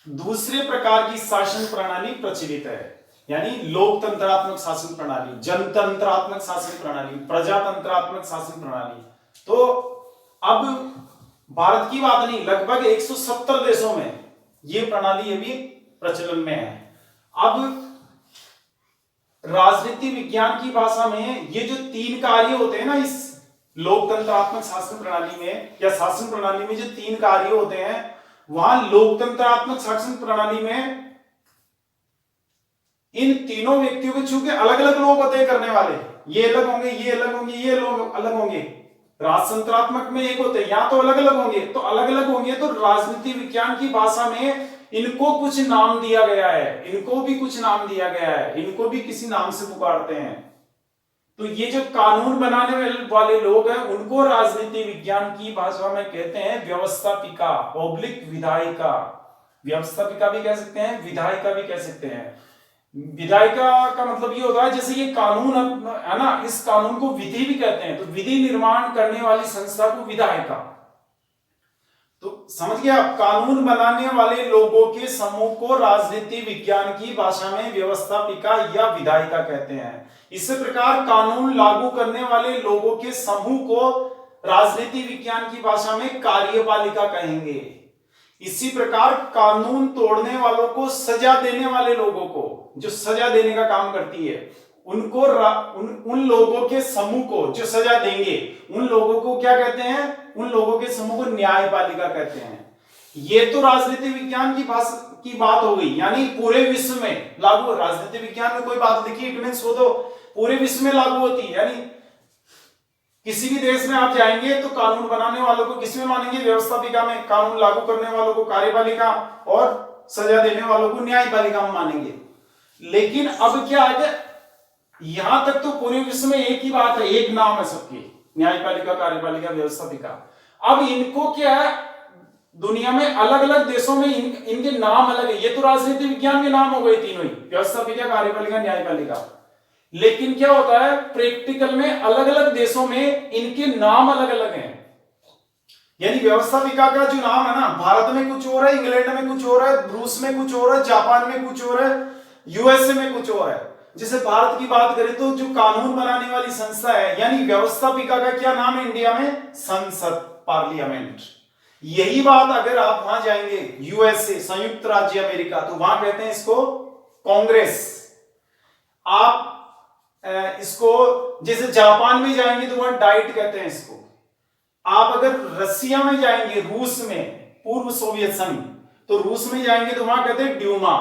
दूसरे प्रकार की शासन प्रणाली प्रचलित है, यानी लोकतंत्रात्मक शासन प्रणाली, जनतंत्रात्मक शासन प्रणाली, प्रजातंत्रात्मक शासन प्रणाली। तो अब भारत की बात नहीं, लगभग 170 देशों में ये प्रणाली अभी प्रचलन में है। अब राजनीति विज्ञान की भाषा में ये जो 3 कार्य होते हैं ना इस लोकतंत्रात्मक शासन प्रणाली में या शासन प्रणाली में, जो 3 कार्य होते हैं, वहां लोकतंत्रात्मक शासन प्रणाली में इन तीनों व्यक्तियों को चूंकि अलग अलग लोग होते हैं करने वाले, ये अलग होंगे, ये अलग होंगे, ये लोग अलग होंगे। राजतंत्रात्मक में एक होते हैं, यहां तो अलग अलग होंगे, तो अलग अलग होंगे तो राजनीति विज्ञान की भाषा में इनको कुछ नाम दिया गया है, इनको भी कुछ नाम दिया गया है, इनको भी किसी नाम से पुकारते हैं। तो ये जो कानून बनाने वाले लोग हैं उनको राजनीति विज्ञान की भाषा में कहते हैं व्यवस्थापिका, पब्लिक विधायिका। व्यवस्थापिका भी कह सकते हैं, विधायिका भी कह सकते हैं। विधायिका का मतलब ये होता है जैसे ये कानून है ना, इस कानून को विधि भी कहते हैं, तो विधि निर्माण करने वाली संस्था को विधायिका। तो समझ गया, कानून बनाने वाले लोगों के समूह को राजनीति विज्ञान की भाषा में व्यवस्थापिका या विधायिका कहते हैं। इसी प्रकार कानून लागू करने वाले लोगों के समूह को राजनीति विज्ञान की भाषा में कार्यपालिका कहेंगे। इसी प्रकार कानून तोड़ने वालों को, सजा देने वाले लोगों को, जो सजा देने का काम करती है, उनको उन लोगों के समूह को जो सजा देंगे उन लोगों को क्या कहते हैं? उन लोगों के समूह को न्यायपालिका कहते हैं। ये तो राजनीति विज्ञान की बात हो गई, यानी पूरे विश्व में लागू। राजनीति विज्ञान में कोई बात लिखी इट मींस वो तो पूरे विश्व में लागू होती है, यानी किसी भी देश में आप जाएंगे तो कानून बनाने वालों को किस में मानेंगे? व्यवस्थापिका में। कानून लागू करने वालों को कार्यपालिका और सजा देने वालों को न्यायपालिका में मानेंगे। लेकिन अब क्या है, यहां तक तो पूरे विश्व में एक ही बात है, एक नाम है सबकी, न्यायपालिका, कार्यपालिका, व्यवस्थापिका। अब इनको क्या है, दुनिया में अलग अलग देशों में इनके नाम अलग है। ये तो राजनीति विज्ञान के नाम हो गए तीनों ही, व्यवस्थापिका, कार्यपालिका, न्यायपालिका। लेकिन क्या होता है, प्रैक्टिकल में अलग अलग देशों में इनके नाम अलग अलग हैं। यानी व्यवस्थापिका का जो नाम है ना, भारत में कुछ और है, इंग्लैंड में कुछ और है, रूस में कुछ और है, जापान में कुछ और है, यूएसए में कुछ और है। जैसे भारत की बात करें तो जो कानून बनाने वाली संस्था है, यानी व्यवस्थापिका का क्या नाम है इंडिया में? संसद, पार्लियामेंट। यही बात अगर आप वहां जाएंगे, यूएसए, संयुक्त राज्य अमेरिका, तो वहां कहते हैं इसको कांग्रेस। आप इसको जैसे जापान में जाएंगे तो वहां डाइट कहते हैं इसको। आप अगर रसिया में जाएंगे, रूस में, पूर्व सोवियत संघ, तो रूस में जाएंगे तो वहां कहते हैं ड्यूमा।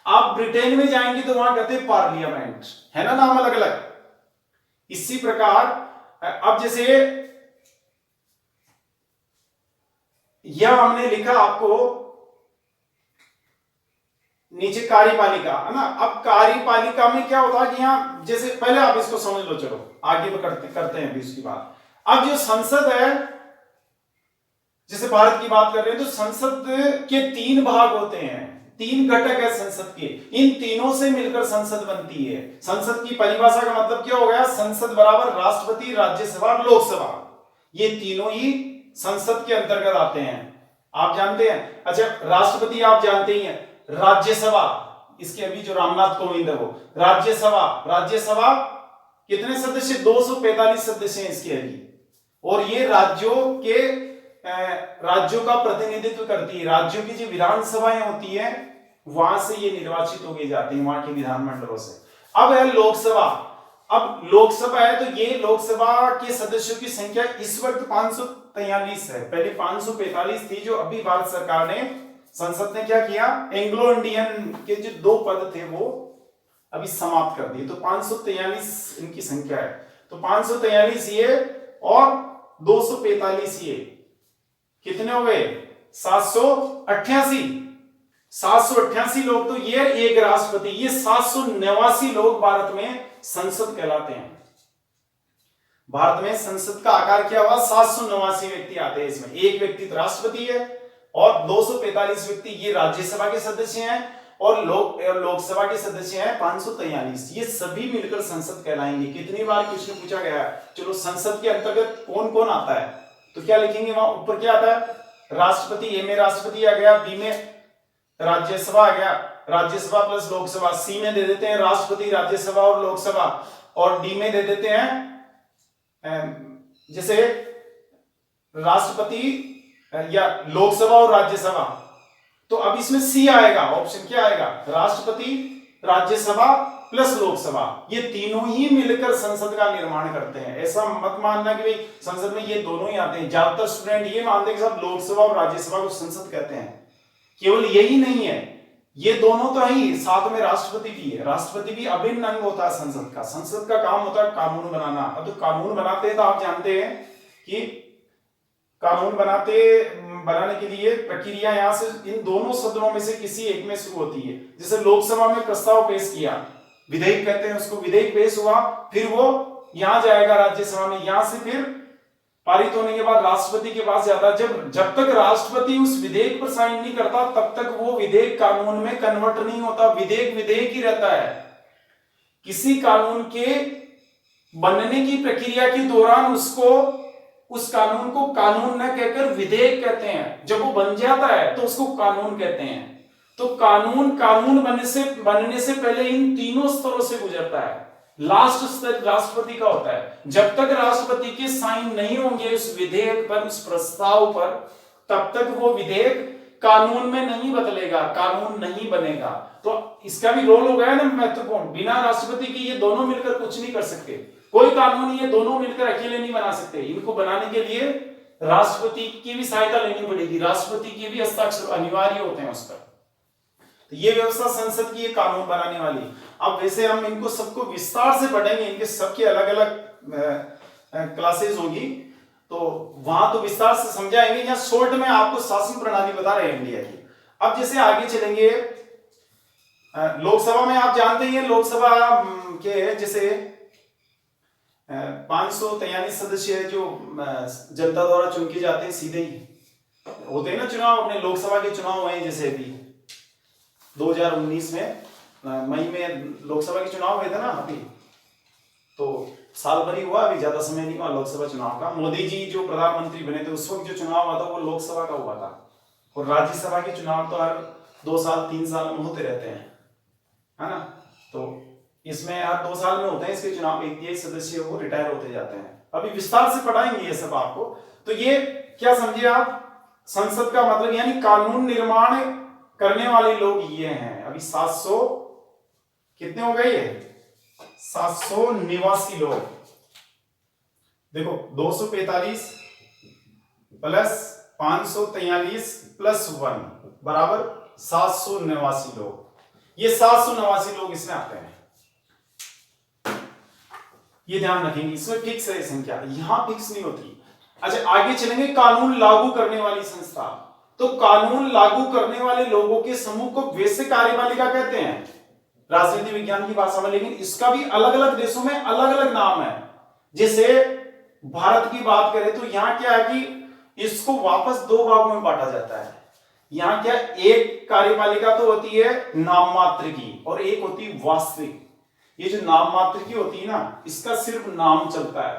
आप ब्रिटेन में जाएंगे तो वहां कहते हैं पार्लियामेंट, है ना, नाम अलग अलग। इसी प्रकार अब जैसे यह हमने लिखा आपको नीचे कार्यपालिका, है ना। अब कार्यपालिका में क्या होता है कि यहां जैसे पहले आप इसको समझ लो, चलो आगे करते हैं अभी उसकी बात। अब जो संसद है, जैसे भारत की बात कर रहे हैं, तो संसद के 3 भाग होते हैं, 3 घटक है संसद के। इन तीनों से मिलकर संसद बनती है। संसद की परिभाषा का मतलब क्या हो गया? संसद बराबर राष्ट्रपति, राज्यसभा, लोकसभा, ये तीनों ही संसद के अंतर्गत आते हैं। आप जानते हैं, अच्छा राष्ट्रपति आप जानते ही हैं, राज्यसभा इसके अभी जो रामनाथ कोविंद है वो राज्यसभा कितने सदस्य? 245 सदस्य हैं इसके अभी। और ये राज्यों का प्रतिनिधित्व करती है। राज्यों की जो विधानसभाएं होती है वहां से ये निर्वाचित हो गई जाती है, वहां के विधानमंडलों से। अब है लोकसभा। अब लोकसभा है तो ये लोकसभा के सदस्यों की संख्या इस वक्त 543 है। पहले 545 थी, जो अभी भारत सरकार ने, संसद ने क्या किया, एंग्लो इंडियन के जो 2 पद थे वो अभी समाप्त कर दिए, तो 543 इनकी संख्या है। तो 543 ये और 245 ये, कितने हो गए? 788। 788 लोग तो ये एक राष्ट्रपति, ये 789 लोग भारत में संसद कहलाते हैं। भारत में संसद का आकार क्या हुआ, 789 व्यक्ति आते हैं इसमें। एक व्यक्ति तो राष्ट्रपति है और 245 व्यक्ति ये राज्यसभा के सदस्य हैं और लोकसभा के सदस्य हैं 543। ये सभी मिलकर संसद कहलाएंगे। कितनी बार क्वेश्चन पूछा गया है, चलो संसद के अंतर्गत कौन कौन आता है, तो क्या लिखेंगे वहां ऊपर क्या आता है, राष्ट्रपति, ए में राष्ट्रपति आ गया, बी में राज्यसभा आ गया, राज्यसभा प्लस लोकसभा, सी में दे देते हैं राष्ट्रपति, राज्यसभा और लोकसभा, और डी में दे देते हैं जैसे राष्ट्रपति या लोकसभा और राज्यसभा। तो अब इसमें सी आएगा, ऑप्शन क्या आएगा, राष्ट्रपति, राज्यसभा प्लस लोकसभा, ये तीनों ही मिलकर संसद का निर्माण करते हैं। ऐसा मत मानना कि भाई संसद में ये दोनों ही आते हैं। ज्यादातर स्टूडेंट ये मानते हैं कि साहब लोकसभा और राज्यसभा को संसद कहते हैं। केवल यही नहीं है, ये दोनों तो ही, साथ में राष्ट्रपति भी है। राष्ट्रपति भी अभिन्न अंग होता है संसद का। संसद का काम होता है कानून बनाना। अब तो कानून बनाते हैं तो आप जानते हैं कि कानून बनाने के लिए प्रक्रिया यहां से इन दोनों सदनों में से किसी एक में शुरू होती है। जैसे लोकसभा में प्रस्ताव पेश किया, विधेयक कहते हैं उसको, विधेयक पेश हुआ, फिर वो यहां जाएगा राज्यसभा में, यहां से फिर पारित होने के बाद राष्ट्रपति के पास जाता है। जब तक राष्ट्रपति उस विधेयक पर साइन नहीं करता तब तक वो विधेयक कानून में कन्वर्ट नहीं होता। विधेयक विधेयक ही रहता है। किसी कानून के बनने की प्रक्रिया के दौरान उस कानून को कानून न कहकर विधेयक कहते हैं। जब वो बन जाता है तो उसको कानून कहते हैं। तो कानून बनने से पहले इन तीनों स्तरों से गुजरता है। लास्ट स्तर राष्ट्रपति का होता है। जब तक राष्ट्रपति के साइन नहीं होंगे उस विधेयक पर, उस प्रस्ताव पर, तब तक वो विधेयक कानून में नहीं बदलेगा, कानून नहीं बनेगा। तो इसका भी रोल हो गया ना महत्वपूर्ण। बिना राष्ट्रपति के ये दोनों मिलकर कुछ नहीं कर सकते। कोई कानून ये दोनों मिलकर अकेले नहीं बना सकते। इनको बनाने के लिए राष्ट्रपति की भी सहायता लेनी पड़ेगी, राष्ट्रपति के भी हस्ताक्षर अनिवार्य होते हैं उस पर। तो ये व्यवस्था संसद की, ये कानून बनाने वाली। अब वैसे हम इनको सबको विस्तार से पढ़ेंगे, इनके सबके अलग अलग क्लासेस होगी, तो वहां तो विस्तार से समझाएंगे। यहाँ शॉर्ट में आपको शासन प्रणाली बता रहे हैं इंडिया की। अब जैसे आगे चलेंगे, लोकसभा में आप जानते हैं, लोकसभा के जैसे 543 सदस्य जो जनता द्वारा चुन के जाते हैं, सीधे ही होते हैं ना चुनाव। अपने लोकसभा के चुनाव हुए जैसे अभी 2019 में मई में लोकसभा के चुनाव हुए थे ना अभी, तो साल भर ही हुआ, अभी ज्यादा समय नहीं हुआ लोकसभा चुनाव का। मोदी जी जो प्रधानमंत्री बने थे उस वक्त जो चुनाव हुआ था वो लोकसभा का हुआ था। और राज्यसभा के चुनाव तो हर 2 साल 3 साल में होते रहते हैं, है ना। तो इसमें हर 2 साल में होते हैं इसके चुनाव। एक सदस्य वो रिटायर होते जाते हैं। अभी विस्तार से पढ़ाएंगे ये सब आपको। तो ये क्या समझिए आप, संसद का मतलब यानी कानून निर्माण करने वाले लोग ये हैं। अभी 700 कितने हो गए, ये 789 लोग। देखो 245 प्लस 543 प्लस 1 बराबर 789 लोग। ये 789 लोग इसमें आते हैं। ये ध्यान रखेंगे, इसमें फिक्स है संख्या, यहां फिक्स नहीं होती। अच्छा आगे चलेंगे, कानून लागू करने वाली संस्था। तो कानून लागू करने वाले लोगों के समूह को वैसे कार्यपालिका कहते हैं राजनीति विज्ञान की भाषा में, लेकिन इसका भी अलग अलग देशों में अलग अलग नाम है। जैसे भारत की बात करें तो यहां क्या है कि इसको वापस 2 भागों में बांटा जाता है। यहां क्या, एक कार्यपालिका तो होती है नाम मात्र की और एक होती है वास्तविक। ये जो नाम मात्र की होती है ना, इसका सिर्फ नाम चलता है,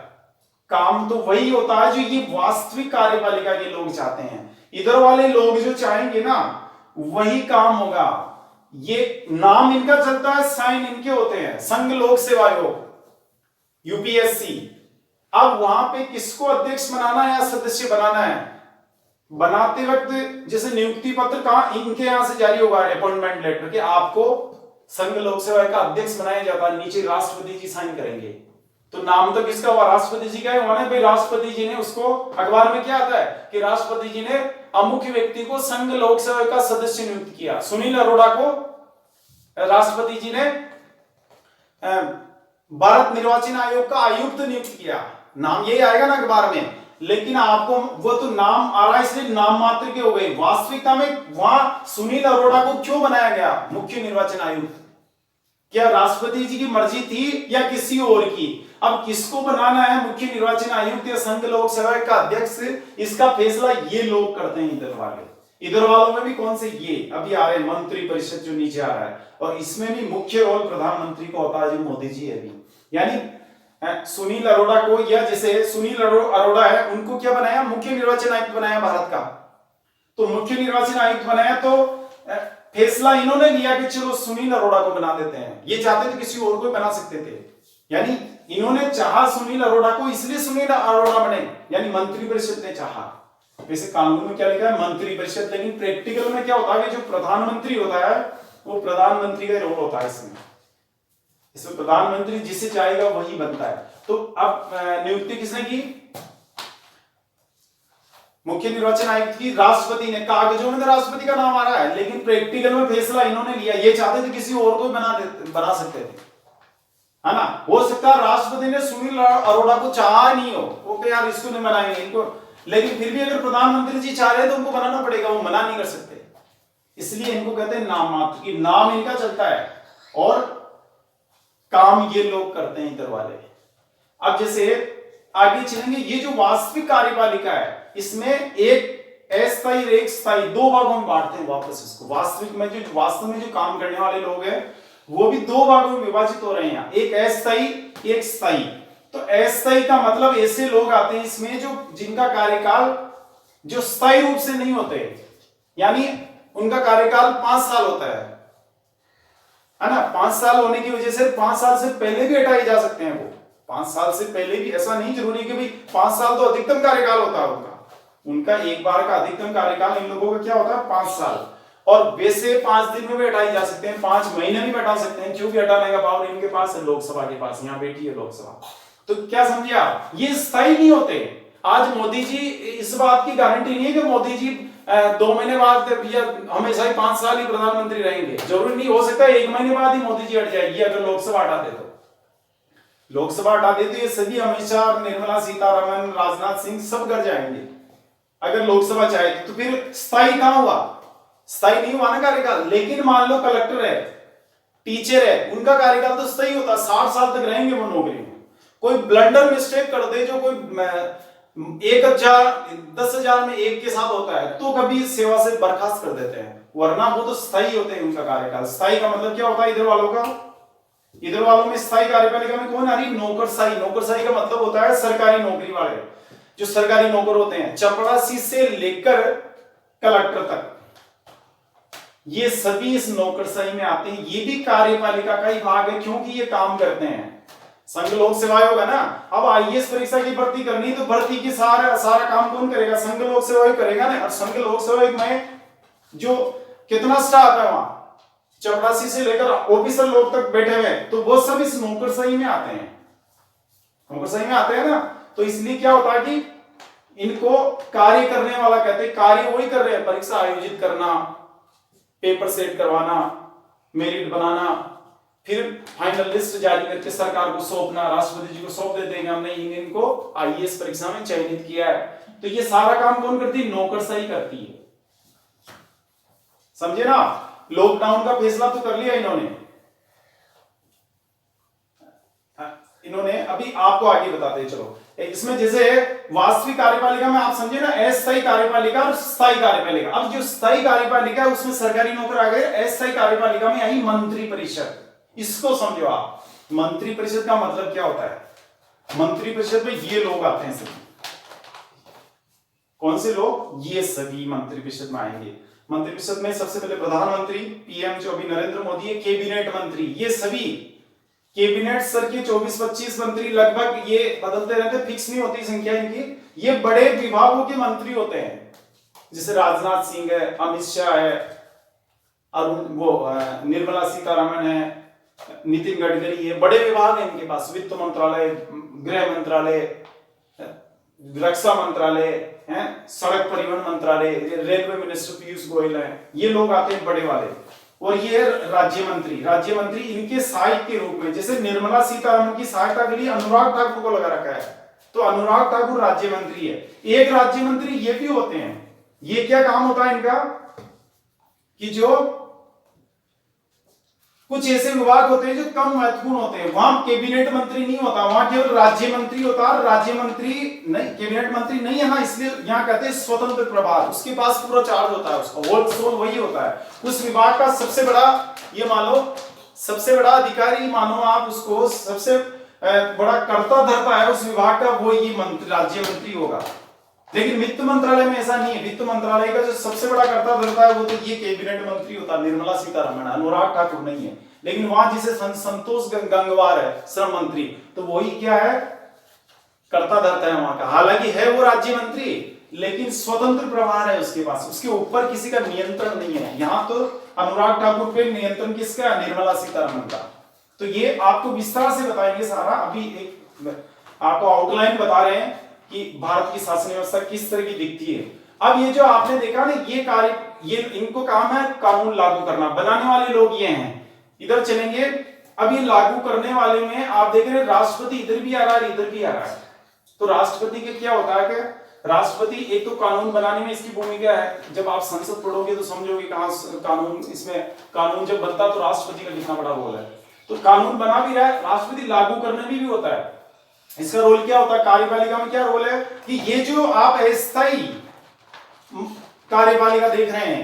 काम तो वही होता है जो ये वास्तविक कार्यपालिका के लोग चाहते हैं। इधर वाले लोग जो चाहेंगे ना वही काम होगा। ये नाम इनका चलता है, साइन इनके होते हैं। संघ लोक सेवा आयोग, यूपीएससी। अब वहां पे किसको अध्यक्ष बनाना है या सदस्य बनाना है, बनाते वक्त जैसे नियुक्ति पत्र कहां, इनके यहां से जारी होगा अपॉइंटमेंट लेटर कि आपको संघ लोक सेवा का अध्यक्ष बनाया जाता है। नीचे राष्ट्रपति जी साइन करेंगे। तो नाम तो किसका हुआ, राष्ट्रपति जी का है। भाई राष्ट्रपति जी ने उसको, अखबार में क्या आता है कि राष्ट्रपति जी ने अमुख्य व्यक्ति को संघ लोक सेवा का सदस्य नियुक्त किया। सुनील अरोड़ा को राष्ट्रपति जी ने भारत निर्वाचन आयोग का आयुक्त नियुक्त किया। नाम यही आएगा ना अखबार में। लेकिन आपको वो तो नाम आ रहा है इसलिए नाम मात्र के हो गए। वास्तविकता में वहां सुनील अरोड़ा को क्यों बनाया गया मुख्य निर्वाचन आयुक्त? क्या राष्ट्रपति जी की मर्जी थी या किसी और की? अब किसको बनाना है मुख्य निर्वाचन आयुक्त या संघ लोक सेवा का अध्यक्ष, इसका फैसला ये लोग करते हैं। इधर वाले, इधर वालों में भी कौन से, ये अभी आ रहे मंत्री परिषद जो नीचे आ रहा है, और इसमें भी मुख्य रोल प्रधानमंत्री को होता है जो मोदी जी है अभी। यानी सुनील अरोड़ा को, या जैसे सुनील अरोड़ा है उनको क्या बनाया, मुख्य निर्वाचन आयुक्त बनाया भारत का। तो मुख्य निर्वाचन आयुक्त बनाया तो फैसला इन्होंने लिया कि चलो सुनील अरोड़ा को बना देते हैं। ये चाहते थे किसी और को बना सकते थे, यानी इन्होंने चाहा सुनील अरोड़ा को, इसलिए सुनील अरोड़ा बने, यानी मंत्री परिषद ने चाहा। वैसे कानून में क्या लिखा है, मंत्री परिषद, लेकिन प्रैक्टिकल में क्या होता है कि जो प्रधानमंत्री होता है वो प्रधानमंत्री का रोल होता है इसमें प्रधानमंत्री जिसे चाहेगा वही बनता है। तो अब नियुक्ति किसने की, मुख्य निर्वाचन आयुक्त की राष्ट्रपति ने। कागजों में तो राष्ट्रपति का नाम आ रहा है, लेकिन प्रैक्टिकल में फैसला इन्होंने लिया। ये चाहते थे किसी और को बना सकते थे, है ना। हो सकता है राष्ट्रपति ने सुनील अरोड़ा को चाहा नहीं हो, ओके यार इसको नहीं बनाएंगे इनको, लेकिन फिर भी अगर प्रधानमंत्री जी चाह रहे तो उनको बनाना पड़ेगा, वो मना नहीं कर सकते। इसलिए इनको कहते हैं नाम मात्र, की नाम इनका चलता है और काम ये लोग करते हैं इधर वाले। अब जैसे आगे चलेंगे, ये जो वास्तविक कार्यपालिका है इसमें एक अस्थायी एक स्थायी, दो भागों में बांटते हैं वापस इसको। वास्तविक में जो वास्तव में जो काम करने वाले लोग हैं वो भी दो भागों में विभाजित हो रहे हैं, एक अस्थायी एक स्थायी। तो अस्थायी का मतलब ऐसे लोग आते हैं इसमें जो जिनका कार्यकाल जो स्थायी रूप से नहीं होते, यानी उनका कार्यकाल 5 साल होता है ना। 5 साल होने की वजह से 5 साल से पहले भी हटाए जा सकते हैं वो। 5 साल से पहले भी, ऐसा नहीं जरूरी कि भाई 5 साल तो अधिकतम कार्यकाल होता है उनका एक बार का अधिकतम कार्यकाल इन लोगों का क्या होता है 5 साल। और वैसे 5 दिन में भी हटाए जा सकते हैं, 5 महीने में भी हटा सकते हैं, क्योंकि हटाने का पावर इनके पास है, लोकसभा के पास, यहाँ बैठी है लोकसभा। तो क्या समझे आप, ये स्थायी नहीं होते। आज मोदी जी, इस बात की गारंटी नहीं है कि मोदी जी 2 महीने बाद या हमेशा ही 5 साल ही प्रधानमंत्री रहेंगे, जरूरी नहीं। हो सकता है 1 महीने बाद ही मोदी जी हट जाएगी अगर लोकसभा हटा दे तो। लोकसभा हटा दे तो ये सभी अमित शाह, निर्मला सीतारमन, राजनाथ सिंह सब कर जाएंगे अगर लोकसभा चाहे तो। फिर स्थायी कहां हुआ, स्थायी नहीं हुआ ना कार्यकाल। लेकिन मान लो कलेक्टर है, टीचर है, उनका कार्यकाल तो स्थायी होता, 60 साल तक रहेंगे वो नौकरी में। कोई ब्लंडर मिस्टेक कर दे, जो कोई 1000 10,000 में एक के साथ होता है, तो कभी सेवा से बर्खास्त कर देते हैं, वरना वो तो स्थायी होते हैं उनका कार्यकाल। स्थायी का मतलब क्या होता है इधर वालों का, इधर वालों में स्थायी कार्यपालिका में कौन आ रही, नौकरशाही। नौकरशाही का मतलब होता है सरकारी नौकरी वाले, जो सरकारी नौकर होते हैं, चपरासी से लेकर कलेक्टर तक, ये सभी इस नौकरशाही में आते हैं। ये भी कार्यपालिका का ही भाग है, क्योंकि ये काम करते हैं। संघ लोक सेवा होगा ना, अब आईएएस परीक्षा की भर्ती करनी तो भर्ती की सारा काम कौन करेगा, संघ लोक सेवा करेगा ना। और संघ लोक सेवा में जो कितना स्टाफ है वहां, चपरासी से लेकर ऑफिसर लोग तक बैठे हुए, तो वो सब इस नौकरशाही में आते हैं, नौकरशाही में आते हैं ना। तो इसलिए क्या होता है कि इनको कार्य करने वाला कहते हैं। कार्य वही कर रहे हैं, परीक्षा आयोजित करना, पेपर सेट करवाना, मेरिट बनाना, फिर फाइनल लिस्ट जारी करके सरकार को सौंपना, राष्ट्रपति जी को सौंप देते हैं हमने इनको आईएएस परीक्षा में चयनित किया है। तो ये सारा काम कौन करती है, नौकरशाही करती है, समझे ना। लॉकडाउन का फैसला तो कर लिया इन्होंने अभी आपको आगे बताते हैं। चलो इसमें जैसे वास्तविक कार्यपालिका में आप समझे ना, अस्थायी कार्यपालिका और स्थायी कार्यपालिका। अब जो स्थायी कार्यपालिका है उसमें सरकारी नौकर आ गए, अस्थायी कार्यपालिका में आई मंत्री परिषद। इसको समझो आप, मंत्री परिषद का मतलब क्या होता है। मंत्री परिषद में ये लोग आते हैं सभी, कौन से लोग, ये सभी मंत्री परिषद में आएंगे। मंत्री परिषद में सबसे पहले प्रधानमंत्री, पीएम जो अभी नरेंद्र मोदी है, कैबिनेट मंत्री, ये सभी कैबिनेट स्तर के 24-25 मंत्री लगभग, ये बदलते रहते, फिक्स नहीं होती संख्या इनकी। ये बड़े विभागों के मंत्री होते हैं, जैसे राजनाथ सिंह है, अमित शाह है, निर्मला सीतारमन है, नितिन गडकरी है। बड़े विभाग है इनके पास, वित्त मंत्रालय, गृह मंत्रालय, रक्षा मंत्रालय है, सड़क परिवहन मंत्रालय, रेलवे मिनिस्टर पीयूष गोयल है, ये लोग आते हैं बड़े वाले। और ये राज्य मंत्री इनके सहायक के रूप में, जैसे निर्मला सीतारमन की सहायता के लिए अनुराग ठाकुर को लगा रखा है, तो अनुराग ठाकुर राज्य मंत्री है। एक राज्य मंत्री ये भी होते हैं, ये क्या काम होता है इनका कि जो कुछ ऐसे विभाग होते हैं जो कम महत्वपूर्ण होते हैं, वहां कैबिनेट मंत्री नहीं होता, वहां केवल राज्य मंत्री होता है। राज्य मंत्री नहीं, कैबिनेट मंत्री नहीं है ना, इसलिए यहां कहते हैं स्वतंत्र प्रभार, उसके पास पूरा चार्ज होता है, उसका होल सोल वही होता है। उस विभाग का सबसे बड़ा, ये मान लो सबसे बड़ा अधिकारी मानो आप उसको, सबसे बड़ा कर्ता धर्ता है उस विभाग का, वो ये मंत्री, राज्य मंत्री होगा। लेकिन वित्त मंत्रालय में ऐसा नहीं है। वित्त मंत्रालय का जो सबसे बड़ा कर्ता धर्ता है वो तो ये कैबिनेट मंत्री होता है, निर्मला सीतारमण, अनुराग ठाकुर नहीं है। लेकिन वहां जिसे संतोष गंगवार है श्रम मंत्री, तो वही क्या है, कर्ता धर्ता है वहां का। हालांकि है वो राज्य मंत्री, लेकिन स्वतंत्र प्रभार है उसके पास, उसके ऊपर किसी का नियंत्रण नहीं है। यहाँ तो अनुराग ठाकुर पे नियंत्रण किसका, निर्मला सीतारमण का। तो ये आपको विस्तार से बताएंगे सारा। अभी एक आपको आउटलाइन बता रहे हैं कि भारत की शासन व्यवस्था किस तरह की दिखती है। अब ये जो आपने देखा ना, ये कार्य, ये इनको काम है कानून लागू करना, बनाने वाले लोग ये हैं। इधर चलेंगे, अब ये लागू करने वाले में आप देख रहे हैं राष्ट्रपति इधर भी आ रहा है, इधर भी आ रहा है। तो राष्ट्रपति के क्या होता है कि राष्ट्रपति एक तो कानून बनाने में इसकी भूमिका है। जब आप संसद पढ़ोगे तो समझोगे कहां कानून, इसमें कानून जब बनता तो राष्ट्रपति का कितना बड़ा रोल है। तो कानून बना भी रहा है, राष्ट्रपति लागू करने में भी होता है। इसका रोल क्या होता है, कार्यपालिका में क्या रोल है कि ये जो आप अस्थायी कार्यपालिका देख रहे हैं,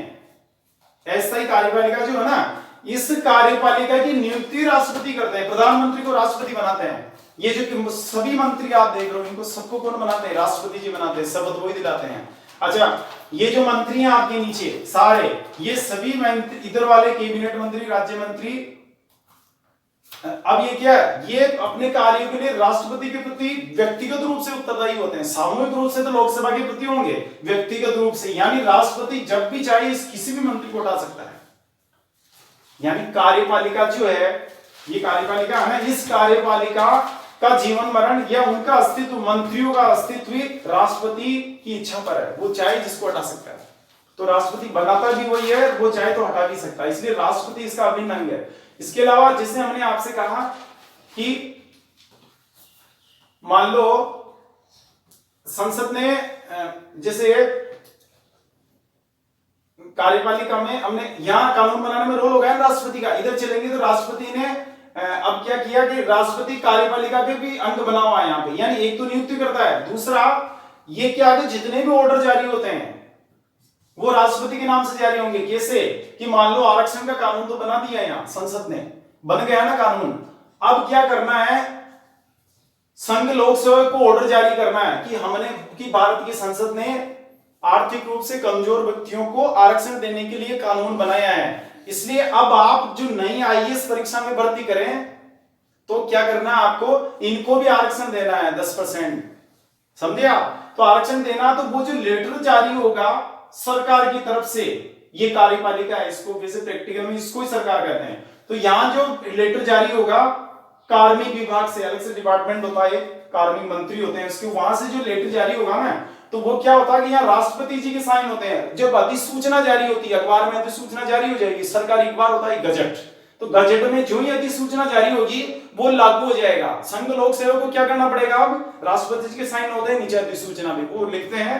अस्थायी कार्यपालिका जो है ना, इस कार्यपालिका की नियुक्ति राष्ट्रपति करते हैं, प्रधानमंत्री को राष्ट्रपति बनाते हैं। ये जो सभी मंत्री आप देख रहे हो, इनको सबको कौन बनाते हैं, राष्ट्रपति जी बनाते हैं, शपथ वही दिलाते हैं। अच्छा, ये जो मंत्री हैं आपके नीचे सारे, ये सभी इधर वाले कैबिनेट मंत्री, राज्य मंत्री, अब ये क्या है, ये अपने कार्यों के लिए राष्ट्रपति के प्रति व्यक्तिगत रूप से उत्तरदायी होते हैं। सामूहिक रूप से तो लोकसभा के प्रति होंगे, व्यक्तिगत रूप से यानी राष्ट्रपति जब भी चाहे किसी भी मंत्री को हटा सकता है। यानी कार्यपालिका जो है, ये कार्यपालिका है ना, इस कार्यपालिका का जीवन मरण या उनका अस्तित्व, मंत्रियों का अस्तित्व राष्ट्रपति की इच्छा पर है, वो चाहे जिसको हटा सकता है। तो राष्ट्रपति बनाता भी वही है, वो चाहे तो हटा भी सकता है, इसलिए राष्ट्रपति इसका अभिन्न अंग है। इसके अलावा जैसे हमने आपसे कहा कि मान लो संसद ने, जैसे कार्यपालिका में हमने यहां कानून बनाने में रोल हो गया राष्ट्रपति का, इधर चलेंगे तो राष्ट्रपति ने अब क्या किया कि राष्ट्रपति कार्यपालिका के भी अंग बना हुआ है यहाँ पे, यानी एक तो नियुक्ति करता है, दूसरा ये क्या है, जितने भी ऑर्डर जारी होते हैं वो राष्ट्रपति के नाम से जारी होंगे। कैसे कि मान लो आरक्षण का कानून तो बना दिया यहाँ संसद ने, बन गया ना कानून, अब क्या करना है, संघ लोक सेवक को ऑर्डर जारी करना है कि हमने, कि भारत की संसद ने आर्थिक रूप से कमजोर व्यक्तियों को आरक्षण देने के लिए कानून बनाया है, इसलिए अब आप जो नई आईएएस परीक्षा में भर्ती करें तो क्या करना है आपको, इनको भी आरक्षण देना है 10%, समझे आप। तो आरक्षण देना, तो वो जो लेटर जारी होगा सरकार की तरफ से, ये कार्यपालिका है, इसको वैसे प्रैक्टिकल में इसको ही सरकार कहते हैं। तो यहां जो लेटर जारी होगा कार्मिक विभाग से, अलग से डिपार्टमेंट होता है, कार्मिक मंत्री होते हैं उसके, वहां से जो लेटर जारी होगा ना, तो वो क्या होता है कि यहाँ राष्ट्रपति जी के साइन होते हैं। जब अधिसूचना जारी होती है, अखबार में अधिसूचना जारी हो जाएगी, सरकारी अखबार होता है गजट, तो गजट में जो ही अधिसूचना जारी होगी वो लागू हो जाएगा। संघ लोक सेवक को क्या करना पड़ेगा, अब राष्ट्रपति जी के साइन होते हैं नीचे अधिसूचना में, वो लिखते हैं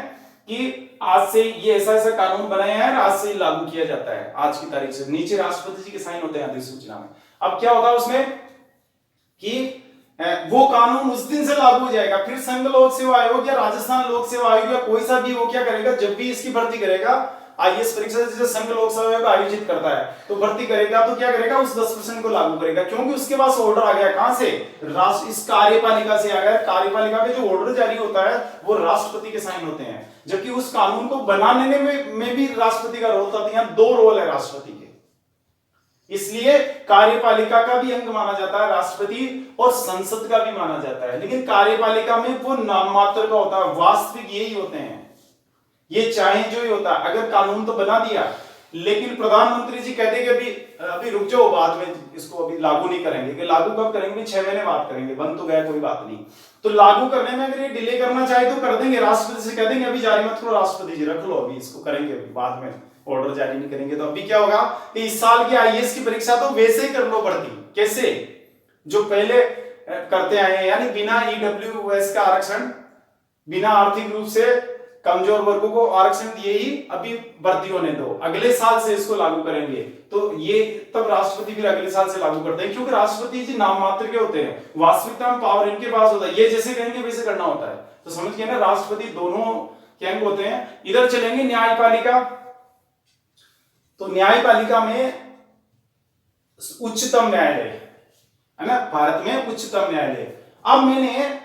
कि आज से ये ऐसा ऐसा कानून बनाया है, आज से लागू किया जाता है, आज की तारीख से, नीचे राष्ट्रपति जी के साइन होते हैं अधिसूचना में। अब क्या होगा उसमें कि वो कानून उस दिन से लागू हो जाएगा। फिर संघ लोक सेवा आयोग या राजस्थान लोक सेवा आयोग या कोई सा भी, वो क्या करेगा, जब भी इसकी भर्ती करेगा, आईएएस परीक्षा जैसे संघ लोक सेवा आयोग आयोजित करता है तो भर्ती करेगा, तो क्या करेगा, उस 10% को लागू करेगा, क्योंकि उसके पास ऑर्डर आ गया, कहां से, राष्ट्र, इस कार्यपालिका से आ गया। कार्यपालिका का जो ऑर्डर जारी होता है वो राष्ट्रपति के साइन होते हैं, जबकि उस कानून को बनाने में भी राष्ट्रपति का रोल था। यहाँ दो रोल है राष्ट्रपति के, इसलिए कार्यपालिका का भी अंग माना जाता है राष्ट्रपति, और संसद का भी माना जाता है। लेकिन कार्यपालिका में वो नाम मात्र का होता है, वास्तविक यही होते हैं, ये चाहे जो ही होता है। अगर कानून तो बना दिया, लेकिन प्रधानमंत्री जी कहते कि अभी रुक जाओ, बाद में इसको अभी लागू नहीं करेंगे, कि लागू कब करेंगे, 6 महीने बाद करेंगे, बन तो गया कोई बात नहीं। तो लागू करने में अगर ये डिले करना चाहे तो कर देंगे, राष्ट्रपति से कह देंगे अभी जारी मत करो, राष्ट्रपति जी रख लो, अभी इसको करेंगे, अभी बाद में ऑर्डर जारी नहीं करेंगे। तो अभी क्या होगा कि इस साल की आईएएस की परीक्षा तो वैसे ही कर लो भर्ती, कैसे, जो पहले करते आए हैं, यानी बिना ईडब्ल्यूएस का आरक्षण, बिना आर्थिक रूप से कमजोर वर्गों को आरक्षण दिए ही अभी भर्ती होने दो, अगले साल से इसको लागू करेंगे। तो ये तब राष्ट्रपति फिर अगले साल से लागू करते हैं, क्योंकि राष्ट्रपति जी नाम मात्र के होते हैं, वास्तविकता में पावर इनके पास होता है, ये जैसे कहेंगे वैसे करना होता है। तो समझ गए ना, राष्ट्रपति दोनों क्या होते हैं। इधर चलेंगे न्यायपालिका, तो न्यायपालिका में उच्चतम न्यायालय है ना, भारत में उच्चतम न्यायालय।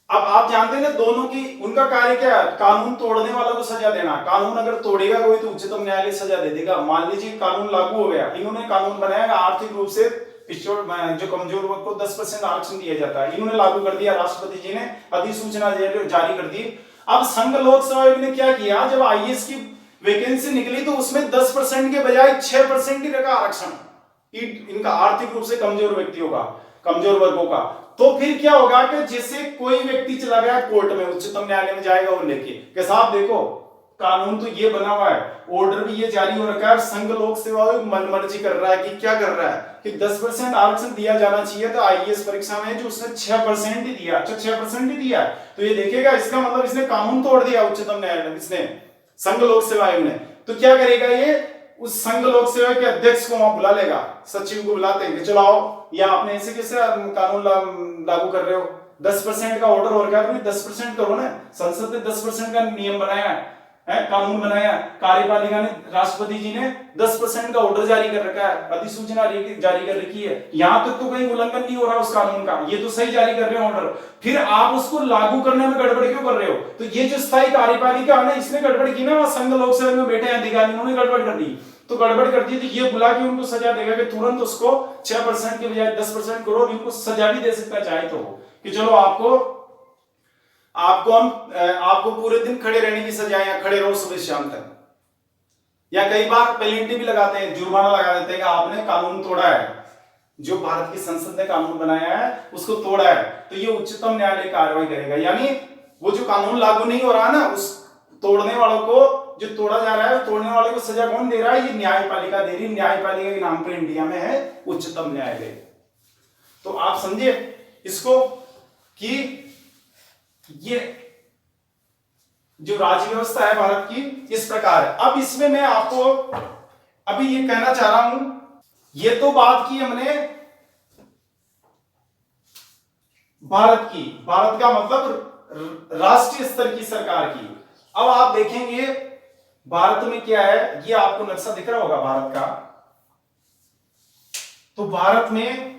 अब आप जानते हैं ना दोनों की, उनका कार्य क्या है, कानून तोड़ने वालों को सजा देना। कानून अगर तोड़ेगा कोई तो उच्चतम न्यायालय सजा दे देगा। मान लीजिए कानून लागू हो गया, इन्होंने कानून बनाया आर्थिक रूप से पिछड़े जो कमजोर वर्ग को 10% आरक्षण दिया जाता है, इन्होंने लागू कर दिया, राष्ट्रपति जी ने अधिसूचना जारी कर दी। अब संघ लोक सेवा आयोग ने क्या किया, जब आईएएस की वैकेंसी निकली तो उसमें 10% के बजाय 6% ही रखा आरक्षण इनका, आर्थिक रूप से कमजोर व्यक्तियों का, कमजोर वर्गों का। तो फिर क्या होगा कि जैसे कोई व्यक्ति चला गया कोर्ट में, उच्चतम न्यायालय में जाएगा वो लेके कि साहब देखो कानून तो ये बना हुआ है, ऑर्डर भी ये जारी हो रखा है, संघ लोक सेवा आयोग मनमर्जी कर रहा है कि क्या कर रहा है कि 10% आरक्षण दिया जाना चाहिए था आईएएस परीक्षा में, जो उसने 6% ही दिया। अच्छा 6% ही दिया, तो ये देखेगा इसका मतलब इसने कानून तोड़ दिया उच्चतम न्यायालय, इसने संघ लोक सेवा आयोग ने। तो क्या करेगा ये, उस संघ लोक सेवा के अध्यक्ष को वहां बुला लेगा, सचिव को बुलाते हैं कि चलो आओ, या आपने ऐसे कैसे कानून लागू कर रहे हो, 10% का ऑर्डर हो रहा है, 10% करो ना, संसद ने 10% का नियम बनाया है, कानून बनाया, कार्यपालिका ने, राष्ट्रपति जी ने 10% का ऑर्डर जारी कर रखा है, अधिसूचना जारी कर रखी है, यहां तक तो कहीं उल्लंघन नहीं हो रहा उस कानून का, ये तो सही जारी कर रहे हैं ऑर्डर, फिर आप उसको लागू करने में गड़बड़ क्यों कर रहे हो। तो ये जो स्थायी कार्यपालिका है ना, इसने गड़बड़ की ना, संघ लोक सेवा में बैठे अधिकारी उन्होंने गड़बड़ कर दी, तो गड़बड़ कर दी तो ये बुला के उनको सजा देगा कि तुरंत उसको 6% के बजाय 10% करो, और इनको सजा भी दे सकता है चाहे तो, कि चलो आपको पूरे दिन खड़े रहने की सजा, या खड़े रहो सुबह शाम तक, या कई बार पेनल्टी भी लगाते हैं, जुर्माना लगा देते हैं कि आपने कानून तोड़ा है, जो भारत की संसद ने कानून बनाया है उसको तोड़ा है, तो ये उच्चतम न्यायालय कार्रवाई करेगा। यानी वो जो कानून लागू नहीं हो रहा ना, उस तोड़ने वालों को, जो तोड़ा जा रहा है, तोड़ने वाले को सजा कौन दे रहा है, ये न्यायपालिका दे रही है। न्यायपालिका के नाम पर इंडिया में है उच्चतम न्यायालय। तो आप समझे इसको कि ये जो राज्य व्यवस्था है भारत की इस प्रकार है। अब इसमें मैं आपको अभी ये कहना चाह रहा हूं, ये तो बात की हमने भारत का मतलब राष्ट्रीय स्तर की सरकार की। अब आप देखेंगे भारत में क्या है, ये आपको नक्शा दिख रहा होगा भारत का। तो भारत में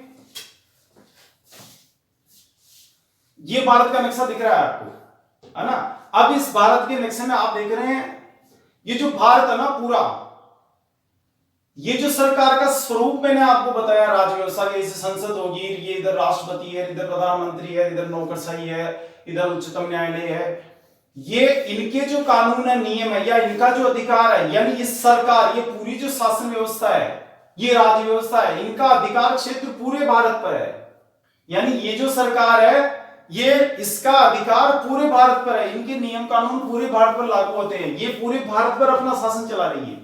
ये भारत का नक्शा दिख रहा है आपको, है ना। अब इस भारत के नक्शे में आप देख रहे हैं, ये जो भारत है ना पूरा, ये जो सरकार का स्वरूप मैंने आपको बताया, राज्य व्यवस्था के, इसे संसद होगी, ये इधर राष्ट्रपति है, इधर प्रधानमंत्री है, इधर नौकरशाही है, इधर उच्चतम न्यायालय है। ये इनके जो कानून है, नियम है, या इनका जो अधिकार है, यानी ये सरकार, ये पूरी जो शासन व्यवस्था है, ये राज्य व्यवस्था है, इनका अधिकार क्षेत्र पूरे भारत पर है। यानी ये जो सरकार है, ये इसका अधिकार पूरे भारत पर है, इनके नियम कानून पूरे भारत पर लागू होते हैं, ये पूरे भारत पर अपना शासन चला रही है,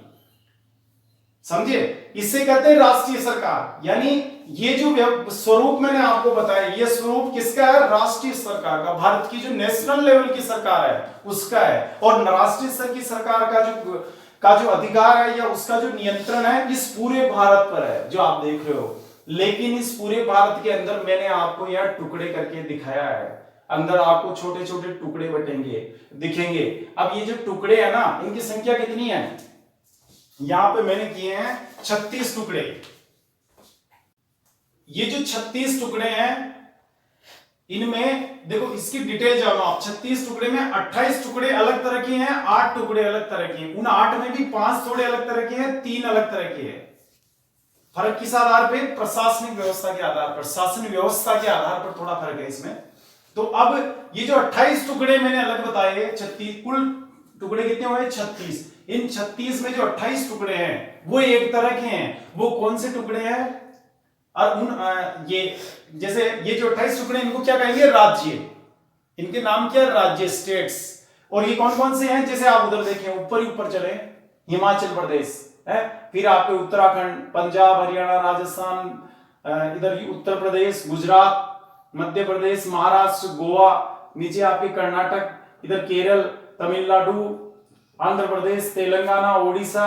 समझे। इससे कहते हैं राष्ट्रीय सरकार। यानी ये जो स्वरूप मैंने आपको बताया, ये स्वरूप किसका है, राष्ट्रीय सरकार का, भारत की जो नेशनल लेवल की सरकार है उसका है। और राष्ट्रीय स्तर की सरकार का जो अधिकार है, या उसका जो नियंत्रण है, इस पूरे भारत पर है जो आप देख रहे हो। लेकिन इस पूरे भारत के अंदर मैंने आपको यह टुकड़े करके दिखाया है, अंदर आपको छोटे छोटे टुकड़े बटेंगे दिखेंगे। अब ये जो टुकड़े हैं ना, इनकी संख्या कितनी है, यहां पे मैंने किए हैं 36 टुकड़े। ये जो 36 टुकड़े हैं, इनमें देखो, इसकी डिटेल जानो आप। 36 टुकड़े में 28 टुकड़े अलग तरह के हैं, 8 टुकड़े अलग तरह के हैं। उन 8 में भी 5 थोड़े अलग तरह के हैं, 3 अलग तरह के हैं। फर्क किस आधार पे, प्रशासनिक व्यवस्था के आधार पर, शासन व्यवस्था के आधार पर थोड़ा फर्क है इसमें। तो अब ये जो 28 टुकड़े मैंने अलग बताए, 36 कुल टुकड़े कितने हुए, 36। इन 36 में जो 28 टुकड़े हैं वो एक तरह के हैं। वो कौन से टुकड़े हैं, और ये जैसे ये जो 28 टुकड़े, इनको क्या कहेंगे, राज्य। इनके नाम क्या है, राज्य, स्टेट्स। और ये कौन कौन से हैं, जैसे आप उधर देखें, ऊपर ही ऊपर चले, हिमाचल प्रदेश है, फिर आपके उत्तराखंड, पंजाब, हरियाणा, राजस्थान, इधर उत्तर प्रदेश, गुजरात, मध्य प्रदेश, महाराष्ट्र, गोवा, नीचे आपके कर्नाटक, इधर केरल, तमिलनाडु, आंध्र प्रदेश, तेलंगाना, ओडिशा,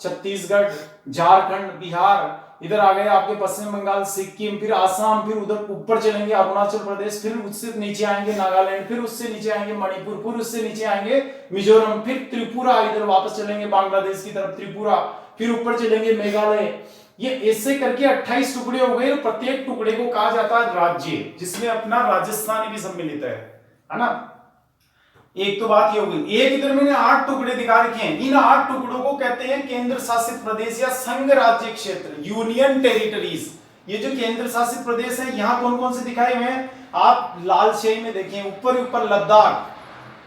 छत्तीसगढ़, झारखंड, बिहार, इधर आ गए आपके पश्चिम बंगाल, सिक्किम, फिर आसाम, फिर उधर ऊपर चलेंगे अरुणाचल प्रदेश, फिर उससे नीचे आएंगे नागालैंड, फिर उससे नीचे आएंगे मणिपुर, फिर उससे नीचे आएंगे मिजोरम, फिर त्रिपुरा, इधर वापस चलेंगे बांग्लादेश की तरफ त्रिपुरा, फिर ऊपर चलेंगे मेघालय। ये ऐसे करके 28 टुकड़े हो गए। प्रत्येक टुकड़े को कहा जाता है राज्य, जिसमें अपना राजस्थान भी सम्मिलित है ना। एक तो बात ये हो गई। एक इधर मैंने 8 टुकड़े दिखा रखे हैं। इन 8 टुकड़ों को कहते हैं केंद्र शासित प्रदेश या संघ राज्य क्षेत्र, यूनियन टेरिटरीज। ये जो केंद्र शासित प्रदेश है, यहां कौन कौन से दिखाए हुए हैं आप लाल शाही में देखें। ऊपर लद्दाख,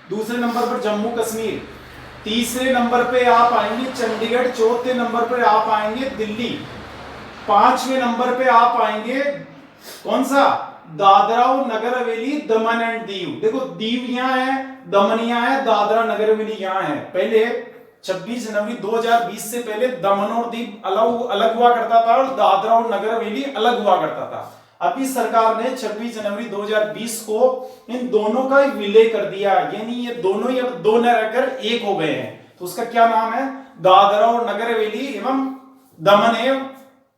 दूसरे नंबर पर जम्मू कश्मीर, तीसरे नंबर पे आप आएंगे चंडीगढ़, चौथे नंबर पर आप आएंगे दिल्ली, पांचवें नंबर पे आप आएंगे कौन सा, दादरा और नगर हवेली, दमन एंड दीव। देखो दीव यहां है, दमन यहां है, दादरा नगर हवेली यहां है। पहले 26 जनवरी 2020 से पहले दमन और दीव अलग हुआ करता था और दादरा और नगर हवेली अलग हुआ करता था। अभी सरकार ने 26 जनवरी 2020 को इन दोनों का विलय कर दिया, यानी ये दोनों ही अब दो न रहकर एक हो गए हैं। तो उसका क्या नाम है, दादरा और नगर हवेली एवं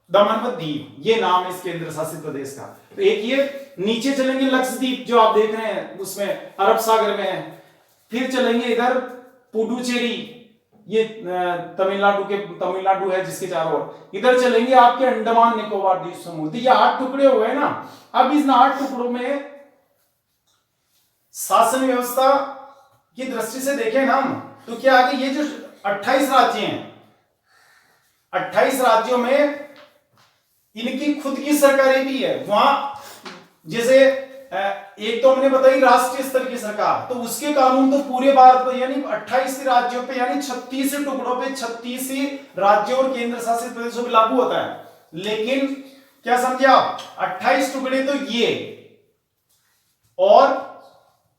दमन व दीव, ये नाम है इस केंद्र शासित प्रदेश का। तो एक ये नीचे चलेंगे लक्षद्वीप जो आप देख रहे हैं, उसमें अरब सागर में है। फिर चलेंगे इधर पुडुचेरी, ये तमिलनाडु है जिसके चारों ओर। इधर चलेंगे आपके अंडमान निकोबार द्वीप समूह। तो ये 8 टुकड़े हो गए ना। अब इस 8 टुकड़ों में शासन व्यवस्था की दृष्टि से देखें ना हम, तो क्या आगे ये जो 28 राज्य हैं, 28 राज्यों में इनकी खुद की सरकारें भी है। वहां जैसे एक तो हमने बताई राष्ट्रीय स्तर की सरकार, तो उसके कानून तो पूरे भारत पर यानी 28 राज्यों पे यानी 36 टुकड़ों पे 36 राज्यों और केंद्र शासित प्रदेशों पे लागू होता है। लेकिन क्या समझे आप, 28 टुकड़े तो ये और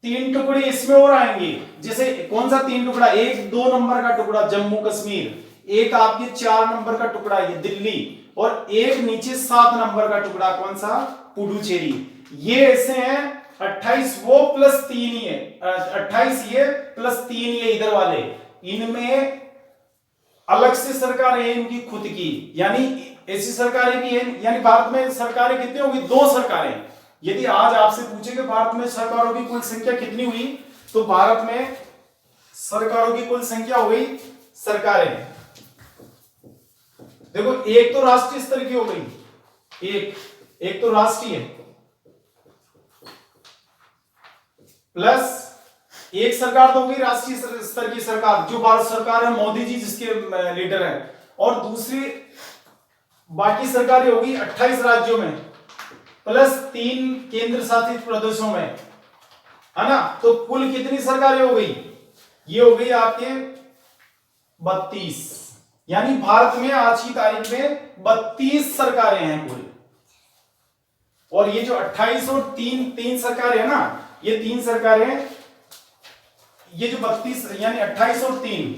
3 टुकड़े इसमें और आएंगे। जैसे कौन सा 3 टुकड़ा, एक 2 नंबर का टुकड़ा जम्मू कश्मीर, एक आपके 4 नंबर का टुकड़ा ये दिल्ली, और एक नीचे 7 नंबर का टुकड़ा कौन सा, पुडुचेरी। ये ऐसे हैं 28 वो प्लस 3 ही है, 28 ये प्लस 3 ये इधर वाले। इनमें अलग से सरकार है इनकी खुद की, यानी ऐसी सरकारें भी हैं। यानी भारत में सरकारें कितनी होगी, 2 सरकारें। यदि आज आपसे पूछे कि भारत में सरकारों की कुल संख्या कितनी हुई, तो भारत में सरकारों की कुल संख्या हो गई, सरकारें देखो, एक तो राष्ट्रीय स्तर की हो गई, एक तो राष्ट्रीय प्लस एक सरकार तो होगी राष्ट्रीय स्तर की सरकार जो भारत सरकार है, मोदी जी जिसके लीडर हैं, और दूसरी बाकी सरकारें होगी 28 राज्यों में प्लस 3 केंद्र शासित प्रदेशों में, है ना। तो कुल कितनी सरकारें हो गई, ये हो गई आपके 32। यानी भारत में आज की तारीख में 32 सरकारें हैं कुल। और ये जो 28 और 3 सरकारें है ना, ये 3 सरकारें, ये जो 32 यानी 28 और 3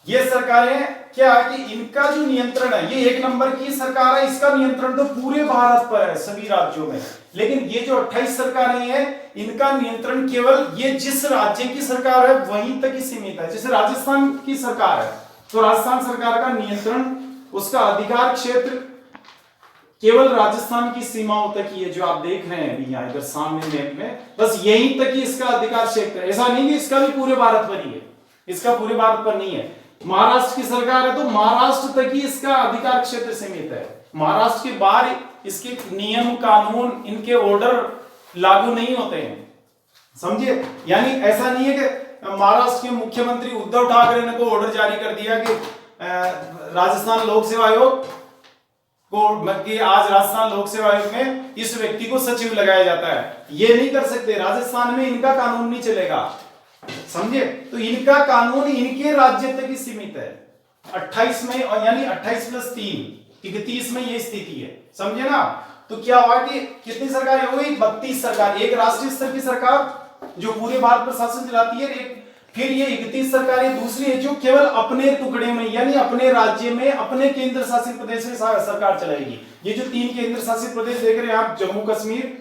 ये सरकारें क्या है कि इनका जो नियंत्रण है, ये 1 नंबर की सरकार है, इसका नियंत्रण तो पूरे भारत पर है सभी राज्यों में। लेकिन ये जो 28 सरकारें हैं, इनका नियंत्रण केवल ये जिस राज्य की सरकार है वहीं तक ही सीमित है। जैसे राजस्थान की सरकार है, तो राजस्थान सरकार का नियंत्रण, उसका अधिकार क्षेत्र केवल राजस्थान की सीमाओं तक ही है, जो आप देख रहे हैं अभी यहाँ इधर सामने मैप में, बस यहीं तक ही इसका अधिकार क्षेत्र है। ऐसा नहीं कि इसका भी पूरे भारत पर ही है, इसका पूरे भारत पर नहीं है। महाराष्ट्र की सरकार है तो महाराष्ट्र तक ही इसका अधिकार क्षेत्र सीमित है। महाराष्ट्र के बाहर इसके नियम कानून, इनके ऑर्डर लागू नहीं होते हैं, समझिए। यानी ऐसा नहीं है कि महाराष्ट्र के मुख्यमंत्री उद्धव ठाकरे ने को ऑर्डर जारी कर दिया कि राजस्थान लोक सेवा आयोग को, कि आज राजस्थान लोक सेवा आयोग में इस व्यक्ति को सचिव लगाया जाता है, ये नहीं कर सकते। राजस्थान में इनका कानून नहीं चलेगा, समझे। तो इनका कानून इनके राज्य तक ही सीमित है। 28 में, और यानी 28 प्लस 3 31 में ये स्थिति है, समझे ना। तो क्या हुआ कि कितनी सरकार हो गई, 32 सरकार। एक राष्ट्रीय स्तर की सरकार जो पूरे भारत पर शासन चलाती है, एक फिर ये 31 सरकारें दूसरी है जो केवल अपने टुकड़े में यानी अपने राज्य में अपने केंद्र शासित प्रदेश में सरकार चलाएगी। ये जो 3 केंद्र शासित प्रदेश देख रहे हैं आप, जम्मू कश्मीर,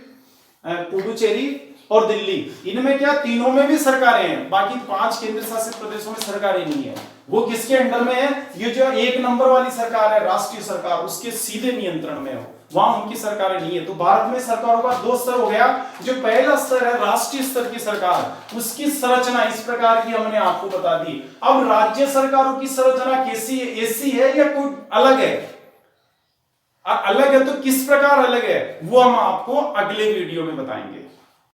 पुडुचेरी और दिल्ली, इनमें क्या तीनों में भी सरकारें हैं, बाकी 5 केंद्र शासित प्रदेशों में सरकारें नहीं है। वो किसके अंडर में है? ये जो 1 नंबर वाली सरकार है, राष्ट्रीय सरकार, उसके सीधे नियंत्रण में हो, वहां उनकी सरकारें नहीं है। तो भारत में सरकारों का 2 स्तर हो गया। जो पहला स्तर है राष्ट्रीय स्तर की सरकार, उसकी संरचना इस प्रकार की हमने आपको बता दी। अब राज्य सरकारों की संरचना कैसी है? ऐसी है या कोई अलग है? अलग है तो किस प्रकार अलग है वो हम आपको अगले वीडियो में बताएंगे।